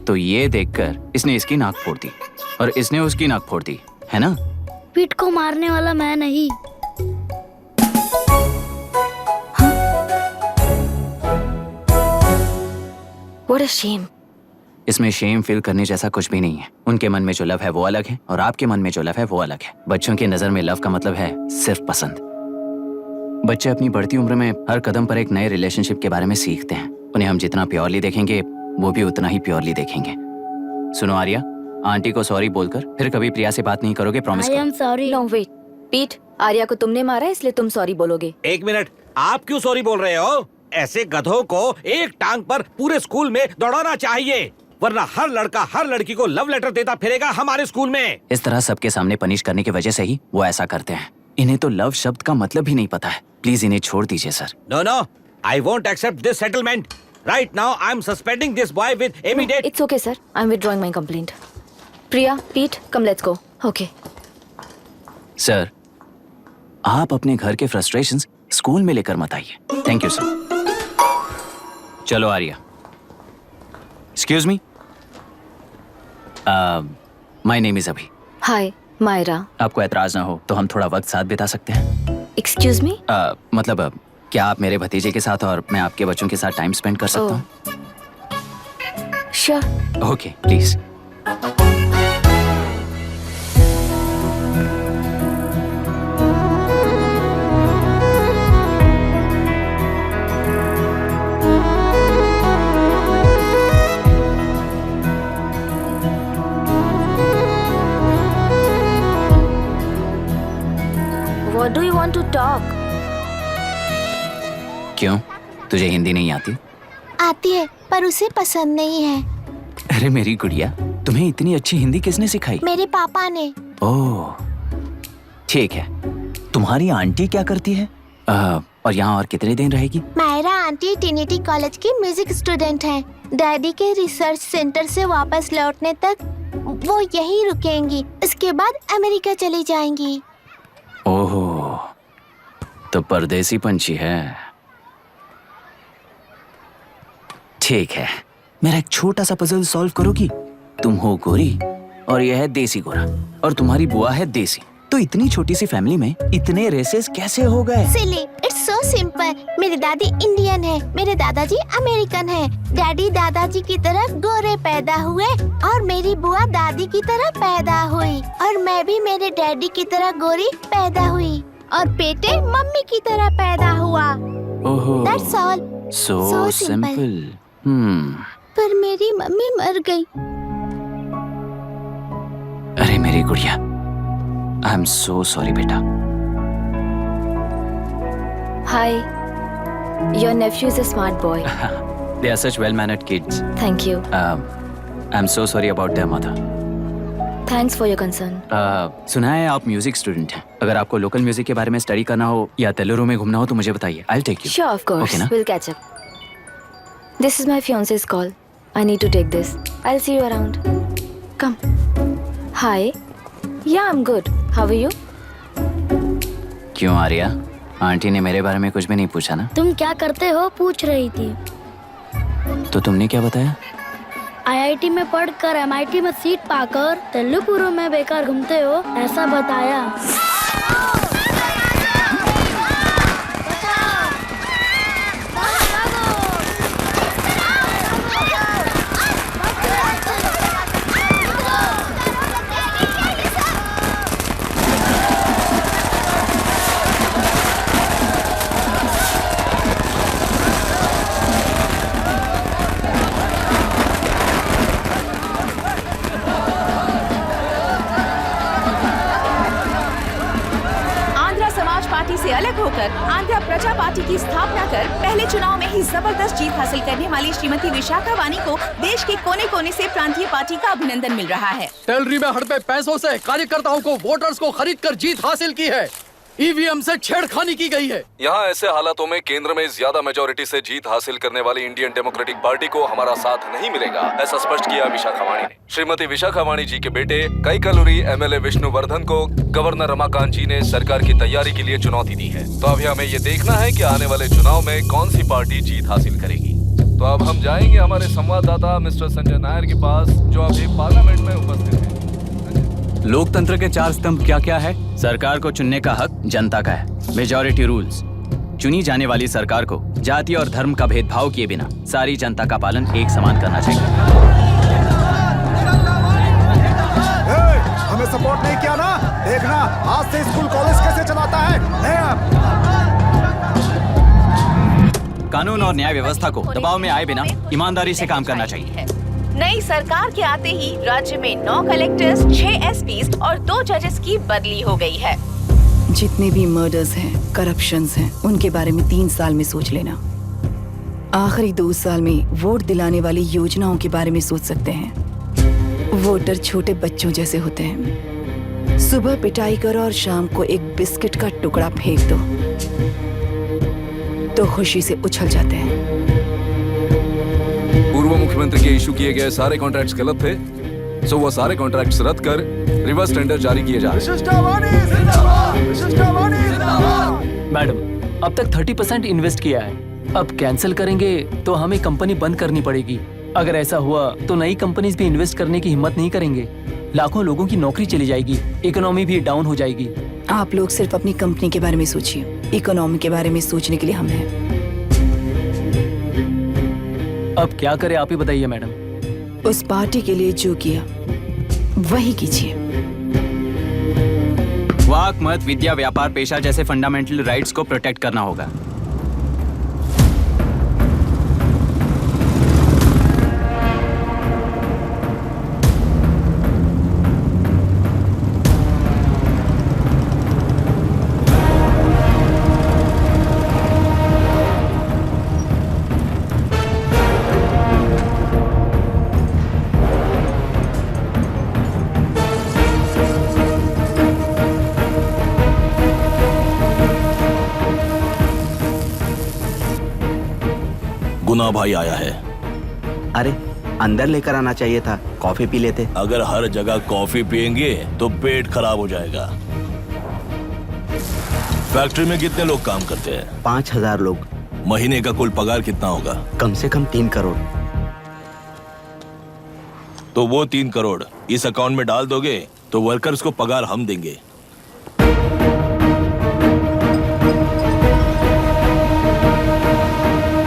तो ये देखकर इसने इसकी नाक फोड़ दी और इसने उसकी नाक फोड़ दी, है ना? पीठ को मारने वाला मैं नहीं। What a shame. इसमें शेम फील करने जैसा कुछ भी नहीं है। उनके मन में जो लव है वो अलग है और आपके मन में जो लव है वो अलग है। बच्चों की नजर में लव का मतलब है सिर्फ पसंद। बच्चे अपनी बढ़ती उम्र में हर कदम पर एक नए रिलेशनशिप के बारे में सीखते हैं। उन्हें हम जितना प्योरली देखेंगे वो भी उतना ही प्योरली देखेंगे। सुनो आर्या, आंटी को सॉरी बोलकर फिर कभी प्रिया से बात नहीं करोगे, प्रॉमिस करो। I am sorry. No wait. पीट, आर्या को तुमने मारा इसलिए तुम सॉरी बोलोगे। एक मिनट, आप क्यों सॉरी बोल रहे हो? ऐसे गधों को एक टांग पर पूरे स्कूल में दौड़ाना चाहिए। वरना हर लड़का हर लड़की को लव लेटर देता फिरेगा हमारे स्कूल में। इस तरह सबके सामने पनिश करने की वजह से ही वो ऐसा करते हैं। इन्हें तो लव शब्द का मतलब ही नहीं पता है। प्लीज इन्हें छोड़ दीजिए sir. No no, I won't accept this settlement. Right now I am suspending this boy with immediate. It's okay sir, I am withdrawing my complaint. Priya, Pete, come let's go. Okay sir, आप अपने घर के frustrations school में लेकर मत आइए। Thank you sir. चलो Arya. Excuse me, my name is Abhi. Hi Myra. आपको एतराज ना हो तो हम थोड़ा वक्त साथ बिता सकते हैं? एक्सक्यूज मी, मतलब क्या आप मेरे भतीजे के साथ और मैं आपके बच्चों के साथ टाइम स्पेंड कर सकता हूँ? Sure. Okay please. What do you want to talk? क्यों, तुझे हिंदी नहीं आती? आती है पर उसे पसंद नहीं है। अरे मेरी गुड़िया, तुम्हें इतनी अच्छी हिंदी किसने सिखाई? मेरे पापा ने। ओह ठीक है। तुम्हारी आंटी क्या करती है? और यहाँ और कितने दिन रहेगी? मायरा आंटी ट्रिनिटी कॉलेज की म्यूजिक स्टूडेंट हैं। डैडी के रिसर्च सेंटर से वापस लौटने तक वो यहीं रुकेंगी। इसके बाद अमेरिका चली जाएंगी। ओहो, तो परदेसी पंछी है। ठीक है, मेरा एक छोटा सा पजल सॉल्व करोगी? तुम हो गोरी और यह है देसी गोरा और तुम्हारी बुआ है देसी, तो इतनी छोटी सी फैमिली में इतने रेसेस कैसे हो गए? सिली, इट्स सो सिंपल। मेरी दादी इंडियन है, मेरे दादाजी अमेरिकन है। डैडी दादाजी की तरह गोरे पैदा हुए और मेरी बुआ दादी की तरह पैदा हुई और मैं भी मेरे डैडी की तरह गोरी पैदा हुई और बेटे मम्मी की तरह पैदा हुआ। ओहो, That's all. so simple. पर मेरी मम्मी मर गई। अरे मेरी गुड़िया, आई एम सो सॉरी बेटा। Hi, your nephew is a smart boy. They are such well-mannered kids. Thank you. I'm so sorry about their mother. Thanks for your concern. सुना है आप म्यूजिक स्टूडेंट हैं। अगर आपको लोकल म्यूजिक के बारे में स्टडी करना हो या तेलुरु में घूमना हो तो मुझे बताइए। I'll take you. Sure, of course. Okay, ना? We'll catch up. This is my fiance's call. I need to take this. I'll see you around. Come. Hi. Yeah, I'm good. How are you? क्यों Arya, aunty ने मेरे बारे में कुछ भी नहीं पूछा ना? तुम क्या करते हो पूछ रही थी। तो तुमने क्या बताया? IIT में पढ़कर MIT में सीट पाकर तेलुगु में बेकार घूमते हो ऐसा बताया। से अलग होकर आंध्र प्रजा पार्टी की स्थापना कर पहले चुनाव में ही जबरदस्त जीत हासिल करने वाली श्रीमती विशाखा वानी को देश के कोने कोने से प्रांतीय पार्टी का अभिनंदन मिल रहा है। टेलरी में हड़पे पैसों से कार्यकर्ताओं को वोटर्स को खरीद कर जीत हासिल की है। ईवीएम से छेड़खानी की गई है। यहाँ ऐसे हालातों में केंद्र में ज्यादा मेजोरिटी से जीत हासिल करने वाली इंडियन डेमोक्रेटिक पार्टी को हमारा साथ नहीं मिलेगा, ऐसा स्पष्ट किया विशाखा वाणी ने। श्रीमती विशाखा वाणी जी के बेटे कैकलुरी एमएलए विष्णुवर्धन को गवर्नर रमाकांत जी ने सरकार की तैयारी के लिए चुनौती दी है। तो अभी हमें ये देखना है कि आने वाले चुनाव में कौन सी पार्टी जीत हासिल करेगी। तो अब हम जाएंगे हमारे संवाददाता मिस्टर संजय नायर के पास, जो अभी पार्लियामेंट में उपस्थित है। लोकतंत्र के चार स्तंभ क्या क्या है? सरकार को चुनने का हक जनता का है। Majority rules. चुनी जाने वाली सरकार को जाति और धर्म का भेदभाव किए बिना सारी जनता का पालन एक समान करना चाहिए। हमें सपोर्ट नहीं किया ना, देखना आज से स्कूल कॉलेज कैसे चलाता है। कानून और न्याय व्यवस्था को दबाव में आए बिना ईमानदारी से काम करना चाहिए। नई सरकार के आते ही राज्य में 9 कलेक्टर्स, 6 एसपीज और 2 जजेस की बदली हो गई है। जितने भी मर्डर्स हैं, करप्शंस हैं, उनके बारे में 3 साल में सोच लेना। आखिरी 2 साल में वोट दिलाने वाली योजनाओं के बारे में सोच सकते हैं। वोटर छोटे बच्चों जैसे होते हैं। सुबह पिटाई करो और शाम को एक बिस्किट का टुकड़ा फेंक दो तो खुशी से उछल जाते हैं। पूर्व मुख्यमंत्री के इशू किए गए सारे कॉन्ट्रैक्ट्स गलत थे, सो वो सारे कॉन्ट्रैक्ट्स रद्द कर रिवर्स टेंडर जारी किए जा रहे हैं। मैडम, अब तक 30% इन्वेस्ट किया है। अब कैंसिल करेंगे तो हमें कंपनी बंद करनी पड़ेगी। अगर ऐसा हुआ तो नई कंपनीज भी इन्वेस्ट करने की हिम्मत नहीं करेंगे। लाखों लोगों की नौकरी चली जाएगी, इकोनॉमी भी डाउन हो जाएगी। आप लोग सिर्फ अपनी कंपनी के बारे में सोचिए, इकोनॉमी के बारे में सोचने के लिए हम हैं। अब क्या करें आप ही बताइए मैडम। उस पार्टी के लिए जो किया वही कीजिए। वाक, मत, विद्या, व्यापार, पेशा जैसे फंडामेंटल राइट्स को प्रोटेक्ट करना होगा। गुना भाई आया है। अरे अंदर लेकर आना चाहिए था, कॉफी पी लेते। अगर हर जगह कॉफी पियेंगे तो पेट खराब हो जाएगा। फैक्ट्री में कितने लोग काम करते हैं? 5000 लोग। महीने का कुल पगार कितना होगा? कम से कम 3 करोड़। तो वो 3 करोड़ इस अकाउंट में डाल दोगे तो वर्कर्स को पगार हम देंगे।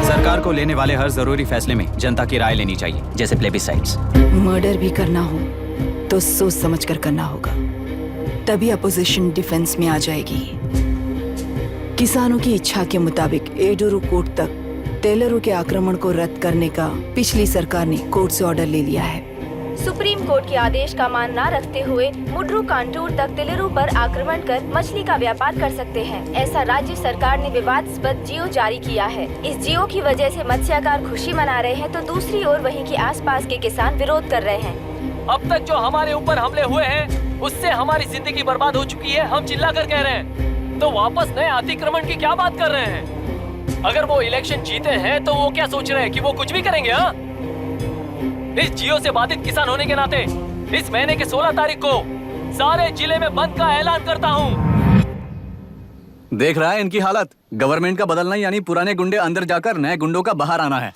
सरकार को लेने वाले हर जरूरी फैसले में जनता की राय लेनी चाहिए, जैसे प्लेबिसाइट्स। मर्डर भी करना हो तो सोच समझ कर करना होगा, तभी अपोजिशन डिफेंस में आ जाएगी। किसानों की इच्छा के मुताबिक एडोरू कोर्ट तक टेलरों के आक्रमण को रद्द करने का पिछली सरकार ने कोर्ट से ऑर्डर ले लिया है। सुप्रीम कोर्ट के आदेश का मान न रखते हुए मुड्रू कांटूर तक टेलरों पर आक्रमण कर मछली का व्यापार कर सकते हैं, ऐसा राज्य सरकार ने विवादास्पद जियो जारी किया है। इस जियो की वजह से मत्स्यकार खुशी मना रहे हैं तो दूसरी ओर वहीं के आसपास के किसान विरोध कर रहे हैं। अब तक जो हमारे ऊपर हमले हुए हैं उससे हमारी जिंदगी बर्बाद हो चुकी है, हम चिल्ला कर कह रहे हैं, तो वापस नए अतिक्रमण की क्या बात कर रहे हैं? अगर वो इलेक्शन जीते हैं तो वो क्या सोच रहे हैं कि वो कुछ भी करेंगे? हाँ, इस जियो से बाधित किसान होने के नाते इस महीने के 16 तारीख को सारे जिले में बंद का ऐलान करता हूँ। देख रहा है इनकी हालत। गवर्नमेंट का बदलना यानी पुराने गुंडे अंदर जाकर नए गुंडों का बाहर आना है।